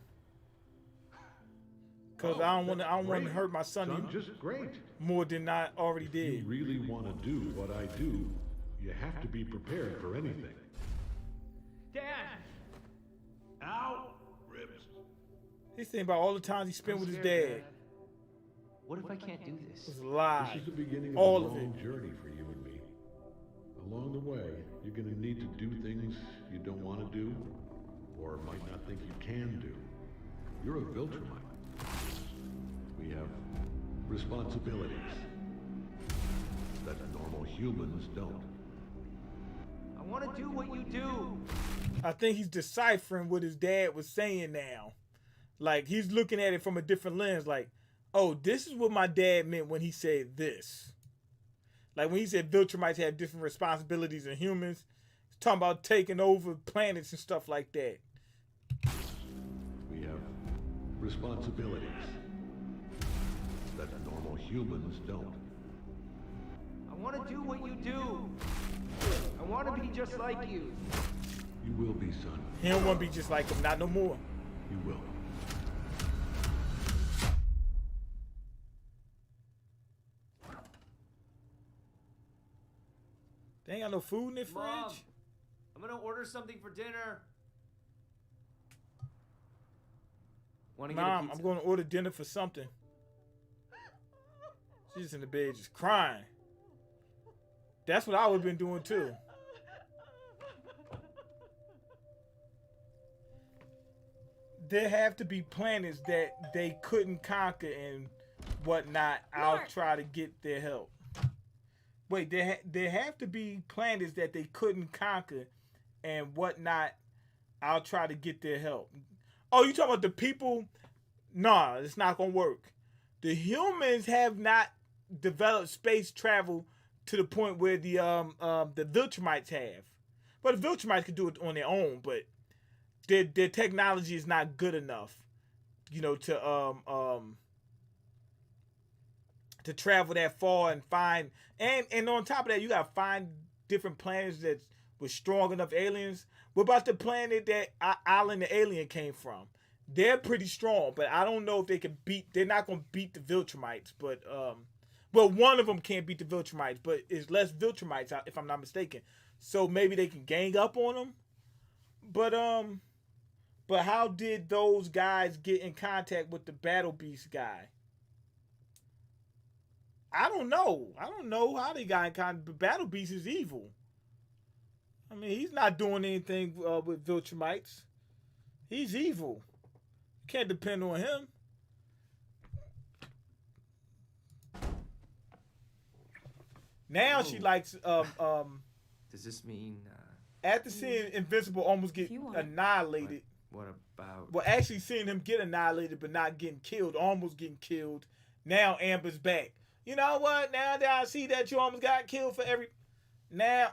Cause I don't want to hurt my son Just great. more than I already If you did. really want to do what I do, you have to be prepared for anything. Dad! Ow! Ribs. He's thinking about all the times he spent with his dad. What if I can't do this? It was a lie. This is the beginning of All a of long it. journey for you and me. Along the way, you're going to need to do things you don't want to do, or might not think you can do. You're a Viltrumite. We have responsibilities that normal humans don't. I want to do what you do. I think he's deciphering what his dad was saying now. Like, he's looking at it from a different lens. Like, oh, this is what my dad meant when he said this. Like, when he said Viltrumites have different responsibilities than humans, he's talking about taking over planets and stuff like that. We have responsibilities that normal humans don't. I want to do what you do. I want to be just like you. You will be, son. He don't want to be just like him, not no more. You will. They ain't got no food in their fridge. Mom, I'm gonna order something for dinner. Wanna get a Mom, pizza? I'm going to order dinner for something. She's in the bed just crying. That's what I would have been doing too. There have to be planets that they couldn't conquer and whatnot. I'll try to get their help. Wait, there have to be planets that they couldn't conquer and whatnot. I'll try to get their help. Oh, you talking about the people? Nah, it's not gonna work. The humans have not developed space travel to the point where the Viltrumites have. But the Viltrumites could do it on their own, but their technology is not good enough, you know, to travel that far and find and on top of that, you gotta find different planets that with strong enough aliens. What about the planet that Island the alien came from? They're pretty strong, but I don't know if they can beat. They're not gonna beat the Viltrumites, but well, one of them can't beat the Viltrumites, but it's less Viltrumites if I'm not mistaken. So maybe they can gang up on them. But how did those guys get in contact with the Battle Beast guy? I don't know. I don't know how they got in contact. But Battle Beast is evil. I mean, he's not doing anything with Viltrumites. He's evil. You can't depend on him. Now she likes Does this mean after seeing Invincible almost get annihilated. what about Well, actually seeing him get annihilated but not getting killed, almost getting killed. Now Amber's back. You know what? Now that I see that you almost got killed for every now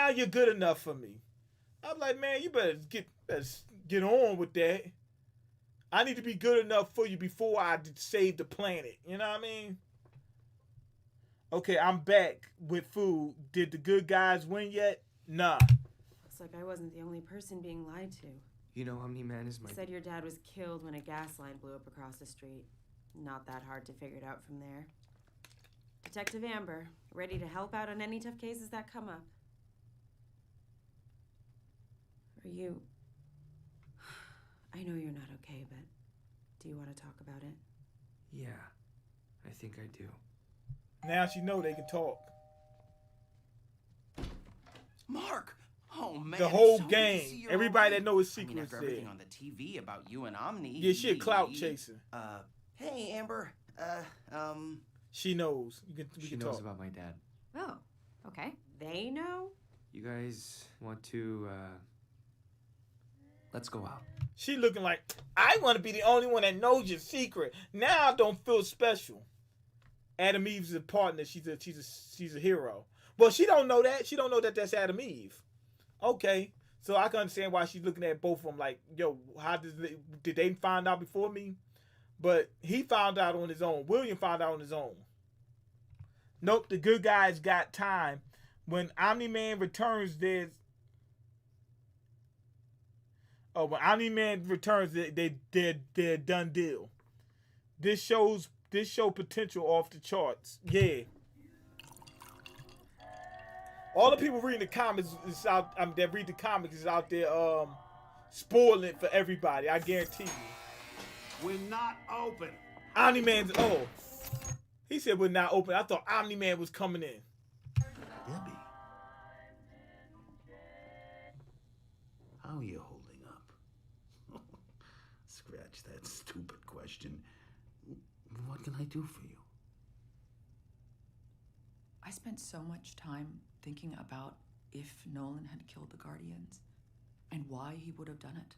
you're good enough for me. I'm like, man, you better get on with that. I need to be good enough for you before I save the planet. You know what I mean? Okay, I'm back with food. Did the good guys win yet? Nah. Looks like I wasn't the only person being lied to. You know, omni-man is my... Said your dad was killed when a gas line blew up across the street. Not that hard to figure it out from there. Detective Amber, ready to help out on any tough cases that come up. Are you I know you're not okay, but do you want to talk about it? Yeah, I think I do. Now she know they can talk. Mark! Oh, man. The whole it's so good to gang. see you're Everybody all that right. know his I mean, secrets after everything there. on the TV about you and Omni. Yeah, she a clout chaser. Hey, Amber. She knows. We She can knows talk. about my dad. Oh, okay. They know? You guys want to, let's go out. She looking like, I want to be the only one that knows your secret. Now I don't feel special. Adam Eve's a partner. She's a hero. Well, she don't know that. She don't know that that's Adam Eve. Okay. So I can understand why she's looking at both of them like, yo, how did they find out before me? But he found out on his own. William found out on his own. Nope, the good guys got time. When Omni-Man returns, when Omni-Man returns, they're done deal. This show potential off the charts. Yeah. All the people reading the comics is out. That read the comics is out there spoiling it for everybody. I guarantee you. We're not open. Omni-Man's he said we're not open. I thought Omni-Man was coming in. Debbie, how are you holding up? Scratch that stupid question. What can I do for you? I spent so much time thinking about if Nolan had killed the Guardians and why he would have done it.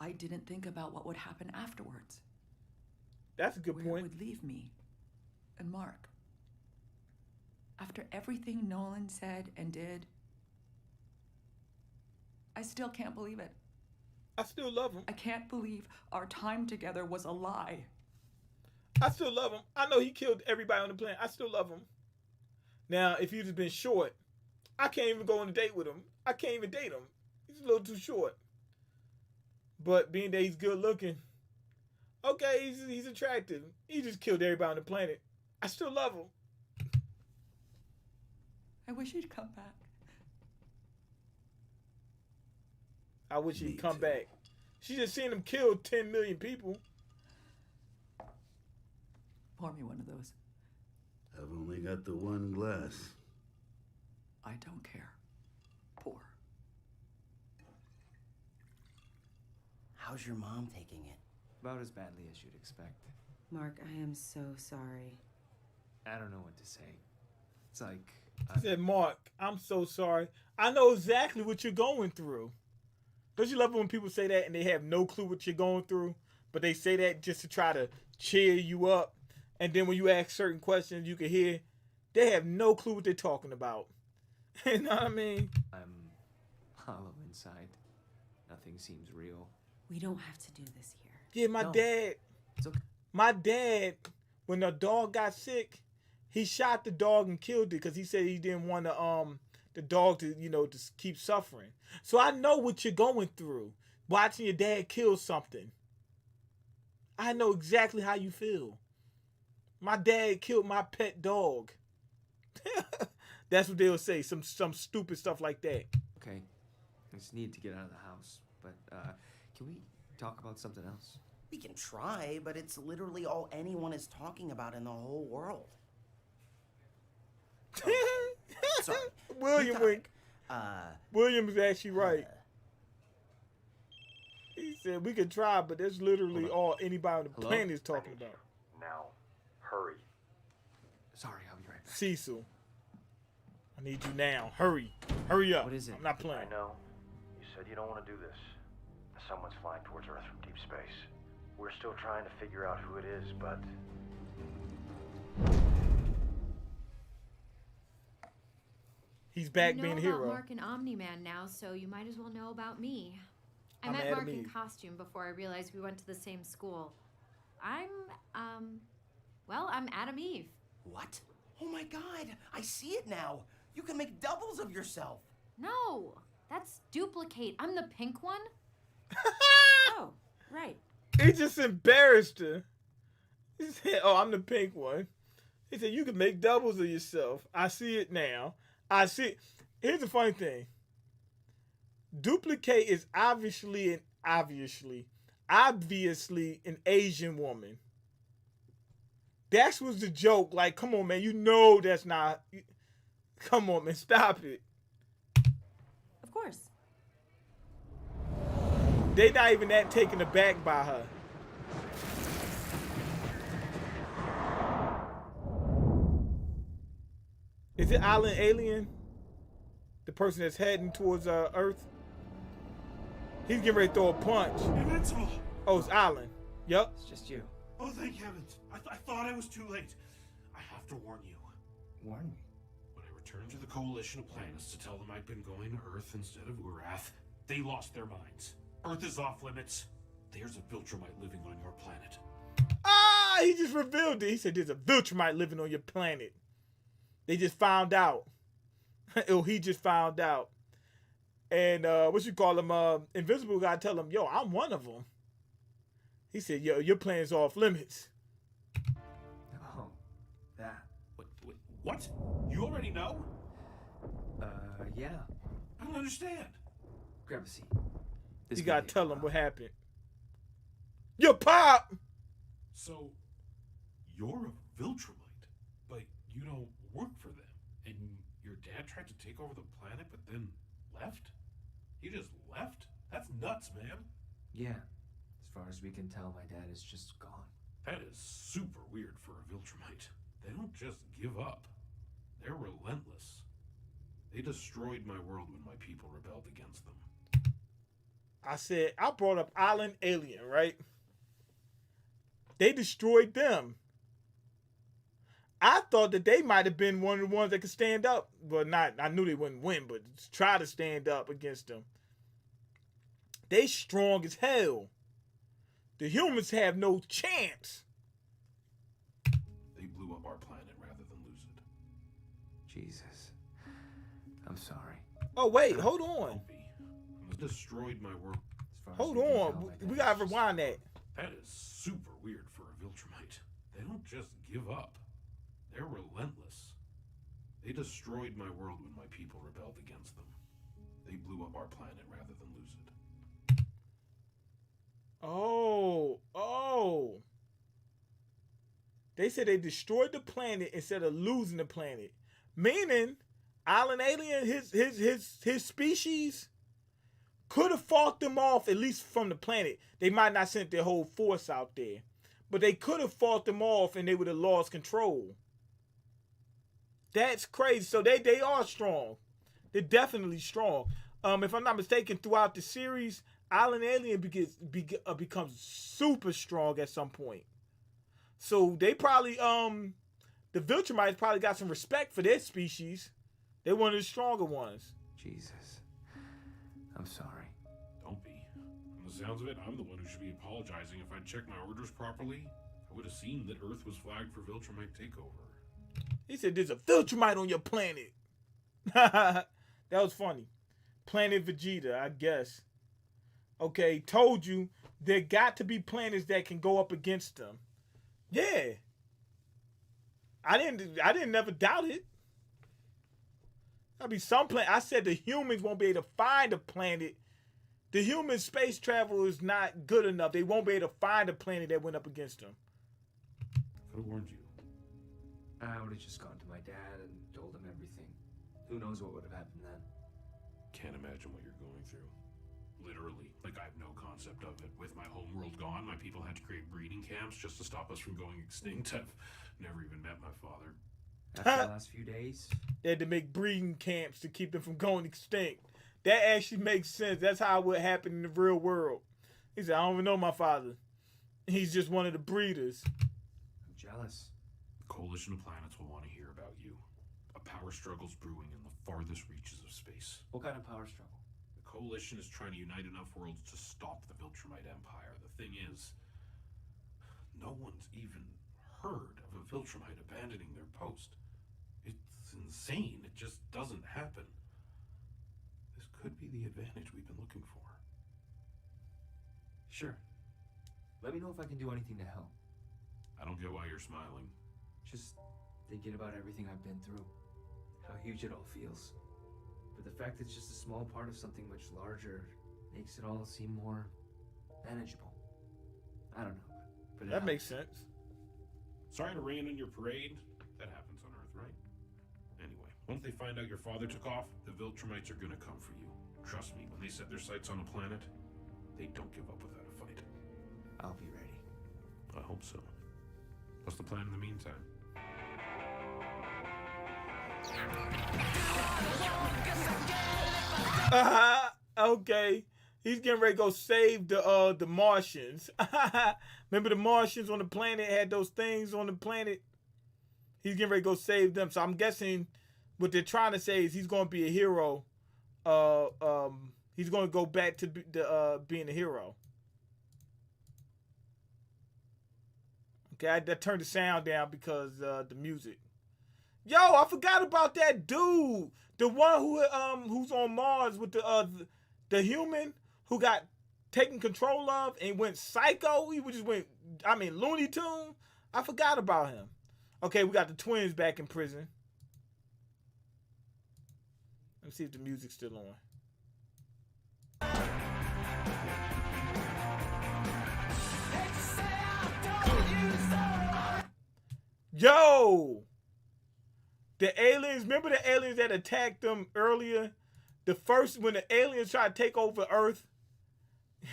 I didn't think about what would happen afterwards. That's a good Where point. it would leave me and Mark. After everything Nolan said and did, I still can't believe it. I still love him. I can't believe our time together was a lie. I still love him. I know he killed everybody on the planet. I still love him. Now, if he'd have been short, I can't even go on a date with him. I can't even date him. He's a little too short. But being that he's good looking, okay, he's attractive. He just killed everybody on the planet. I still love him. I wish he'd come back. I wish he'd come back. She just seen him kill 10 million people. Pour me one of those. I've only got the one glass. I don't care. Pour. How's your mom taking it? About as badly as you'd expect. Mark, I am so sorry. I don't know what to say. It's like... She said, Mark, I'm so sorry. I know exactly what you're going through. Don't you love it when people say that and they have no clue what you're going through, but they say that just to try to cheer you up? And then when you ask certain questions, you can hear they have no clue what they're talking about. You know what I mean? I'm hollow inside. Nothing seems real. We don't have to do this here. Yeah, my dad. It's okay. My dad, when the dog got sick, he shot the dog and killed it because he said he didn't want the dog to, to keep suffering. So I know what you're going through, watching your dad kill something. I know exactly how you feel. My dad killed my pet dog. That's what they'll say, some stupid stuff like that. Okay. I just need to get out of the house. But, can we talk about something else? We can try, but it's literally all anyone is talking about in the whole world. Sorry. William Wink. William is actually right. He said we could try, but that's literally all anybody on the planet is talking about. Now, hurry. Sorry, I'll be right back. Cecil, I need you now. Hurry. Hurry up. What is it? I'm not playing. I know. You said you don't want to do this. Someone's flying towards Earth from deep space. We're still trying to figure out who it is, but... He's back you know being a about hero. Mark and Omni-Man now, so you might as well know about me. I I'm met Adam Mark in Eve. costume before I realized we went to the same school. I'm Adam Eve. What? Oh my god, I see it now. You can make doubles of yourself. No, that's dupli-kate. I'm the pink one. Oh, right. He just embarrassed her. He said, oh, I'm the pink one. He said, you can make doubles of yourself. I see it now. I see. Here's the funny thing. Dupli-kate is obviously an Asian woman. That was the joke. Like, come on, man. You know that's not. Come on, man. Stop it. Of course. They not even that taken aback by her. Is it Island Alien? The person that's heading towards Earth? He's getting ready to throw a punch. Invincible! Oh, it's Island. Yep. It's just you. Oh, thank heavens. I thought I was too late. I have to warn you. Warn me? When I returned to the Coalition of Planets to tell them I'd been going to Earth instead of Urath, they lost their minds. Earth is off limits. There's a Viltrumite living on your planet. Ah, he just revealed it. He said there's a Viltrumite living on your planet. They just found out. Oh, he just found out. And what you call him? Invincible guy tell him, yo, I'm one of them. He said, yo, your planet's off limits. Oh, that. What? You already know? Yeah. I don't understand. Grab a seat. You gotta tell him what happened. Your pop! So, you're a Viltrumite, but you don't work for them. And your dad tried to take over the planet, but then left? He just left? That's nuts, man. Yeah. As far as we can tell, my dad is just gone. That is super weird for a Viltrumite. They don't just give up. They're relentless. They destroyed my world when my people rebelled against them. I said, I brought up Island Alien, right? They destroyed them. I thought that they might have been one of the ones that could stand up. Well, not, I knew they wouldn't win, but try to stand up against them. They strong as hell. The humans have no chance. They blew up our planet rather than lose it. Jesus. I'm sorry. Oh, wait, hold on. They destroyed my world. Hold on. We gotta rewind that. That is super weird for a Viltrumite. They don't just give up. They're relentless. They destroyed my world when my people rebelled against them. They blew up our planet rather than lose it. Oh. They said they destroyed the planet instead of losing the planet. Meaning, Island Alien, his species could have fought them off, at least from the planet. They might not sent their whole force out there. But they could have fought them off and they would have lost control. That's crazy. So they are strong. They're definitely strong. If I'm not mistaken, throughout the series, Island Alien becomes super strong at some point. So they probably, the Viltrumites probably got some respect for their species. They're one of the stronger ones. Jesus. I'm sorry. Don't be. From the sounds of it, I'm the one who should be apologizing. If I'd checked my orders properly, I would have seen that Earth was flagged for Viltrumite takeover. He said there's a Viltrumite on your planet. That was funny. Planet Vegeta, I guess. Okay, told you there got to be planets that can go up against them. Yeah. I didn't never doubt it. There'll be some planet. I said the humans won't be able to find a planet. The human space travel is not good enough. They won't be able to find a planet that went up against them. I could have warned you. I would have just gone to my dad and told him everything. Who knows what would have happened then? Can't imagine what you're going through. Literally. Like, I have no concept of it. With my homeworld gone, my people had to create breeding camps just to stop us from going extinct. I've never even met my father. After the last few days? They had to make breeding camps to keep them from going extinct. That actually makes sense. That's how it would happen in the real world. He said, I don't even know my father. He's just one of the breeders. I'm jealous. The Coalition of Planets will want to hear about you. A power struggle's brewing in the farthest reaches of space. What kind of power struggle? The Coalition is trying to unite enough worlds to stop the Viltrumite Empire. The thing is, no one's even heard of a Viltrumite abandoning their post. It's insane. It just doesn't happen. This could be the advantage we've been looking for. Sure. Let me know if I can do anything to help. I don't get why you're smiling. Just thinking about everything I've been through. How huge it all feels. For the fact it's just a small part of something much larger makes it all seem more manageable. I don't know, but it That helps. makes sense. Sorry to rain on your parade. That happens on Earth, right? Anyway, once they find out your father took off, the Viltrumites are gonna come for you. Trust me, when they set their sights on a planet, they don't give up without a fight. I'll be ready. I hope so. What's the plan in the meantime? Okay. He's getting ready to go save the Martians. Remember the Martians on the planet had those things on the planet? He's getting ready to go save them. So I'm guessing what they're trying to say is he's going to be a hero. He's going to go back to being a hero. Okay, I turned the sound down because the music. Yo, I forgot about that dude, the one who's on Mars with the human who got taken control of and went psycho. He just went, Looney Tune. I forgot about him. Okay, we got the twins back in prison. Let's see if the music's still on. Yo! The aliens, remember the aliens that attacked them earlier? When the aliens tried to take over Earth,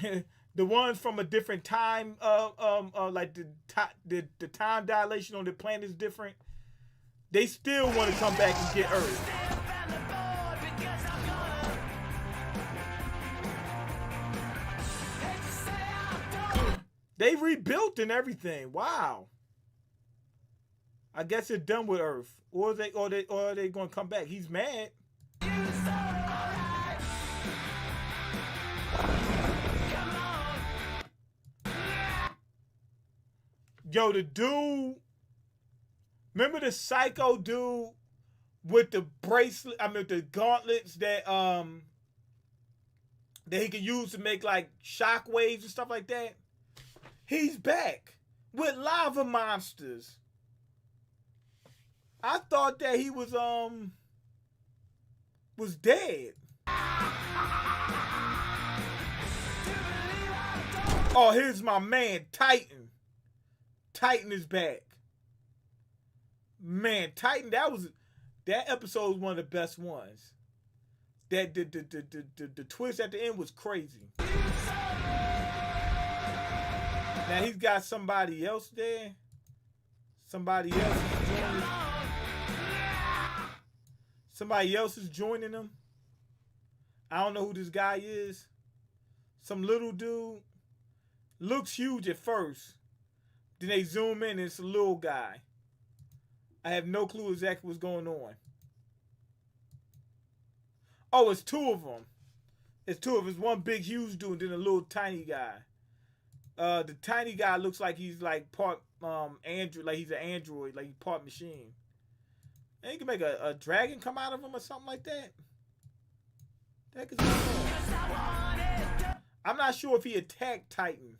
the ones from a different time, like the time dilation on the planet is different. They still want to come back and get Earth. They rebuilt and everything. Wow. I guess they're done with Earth, or are they going to come back? He's mad. Yo, the dude, remember the psycho dude with the bracelet? The gauntlets that he could use to make like shock waves and stuff like that. He's back with lava monsters. I thought that he was dead. Oh, here's my man, Titan. Titan is back. Man, Titan, that episode was one of the best ones. That the twist at the end was crazy. Now he's got somebody else there. Somebody else is joining him. I don't know who this guy is. Some little dude. Looks huge at first. Then they zoom in and it's a little guy. I have no clue exactly what's going on. Oh, it's two of them. It's two of them. It's one big huge dude and then a little tiny guy. The tiny guy looks like he's like part android, like he's an android, like he's part machine. And you can make a dragon come out of him or something like that. I'm not sure if he attacked Titan.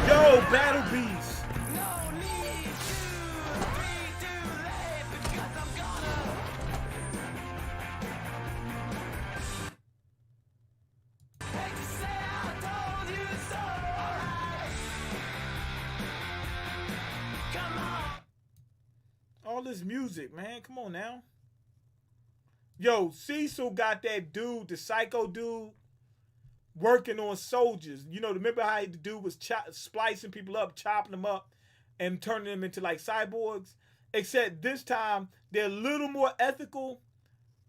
Yo, Battle Beast. All this music, man. Come on now. Yo, Cecil got that dude, the psycho dude, working on soldiers. You know, remember how the dude was splicing people up, chopping them up, and turning them into like cyborgs? Except this time, they're a little more ethical.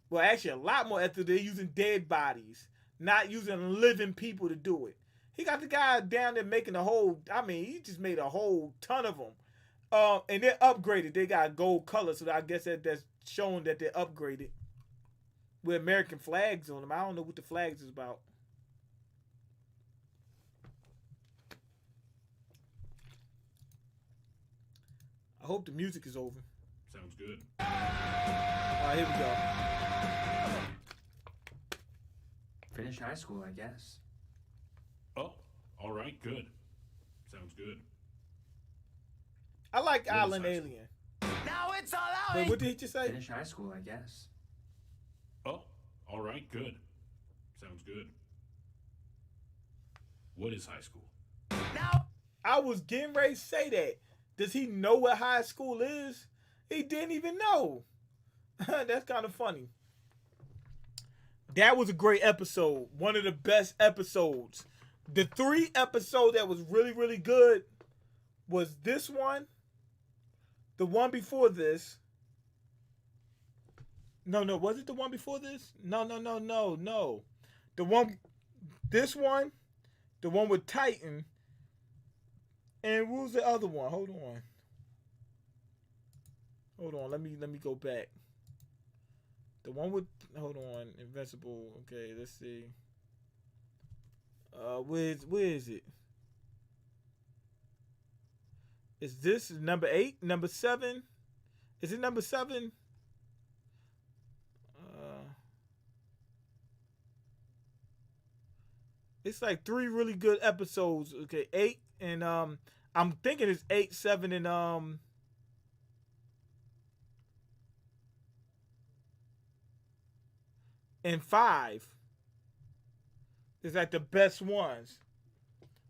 Well, actually, a lot more ethical. They're using dead bodies, not using living people to do it. He got the guy down there making he just made a whole ton of them. And they're upgraded. They got gold color, so I guess that's showing that they're upgraded. With American flags on them. I don't know what the flags is about. I hope the music is over. Sounds good. Alright, here we go. Finish high school, I guess. Oh, all right, good. Sounds good. I like What is Island high school? Alien. Now it's all out. Wait, what did he just say? Finish high school, I guess. Oh, all right, good. Sounds good. What is high school? I was getting ready to say that. Does he know what high school is? He didn't even know. That's kind of funny. That was a great episode. One of the best episodes. The 3 episodes that was really, really good was this one, the one before this. No, was it the one before this? No. The one, this one, the one with Titan, and what was the other one? Hold on. Let me go back. The one with, hold on, Invincible. Okay, let's see. Where is it? Is this number 8? Number 7? Is it number 7? It's like 3 really good episodes. Okay, 8 and I'm thinking it's 8, 7, and 5. It's like the best ones.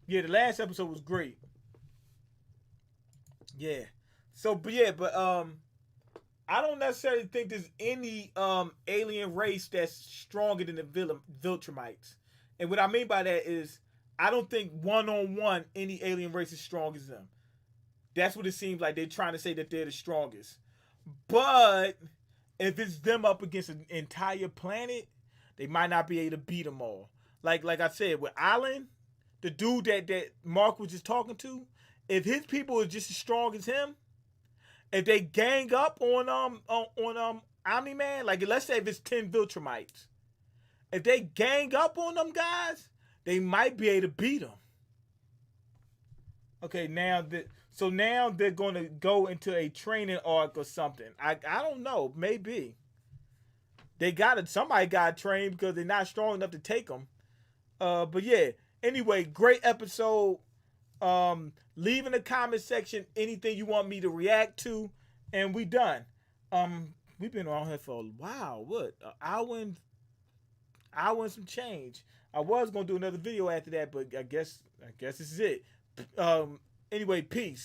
Yeah, the last episode was great. Yeah. But I don't necessarily think there's any alien race that's stronger than the Viltrumites. And what I mean by that is I don't think one-on-one any alien race is strong as them. That's what it seems like. They're trying to say that they're the strongest. But if it's them up against an entire planet, they might not be able to beat them all. Like I said, with Alan, the dude that Mark was just talking to, if his people are just as strong as him, if they gang up on Omni-Man, like let's say if it's 10 Viltrumites, if they gang up on them guys, they might be able to beat them. Okay, now they're going to go into a training arc or something. I don't know, maybe. Somebody got to train because they're not strong enough to take them. But yeah, anyway, great episode. Leave in the comment section anything you want me to react to, and we done. We've been on here for a while. What? An hour and some change. I was gonna do another video after that, but I guess this is it. Anyway, peace.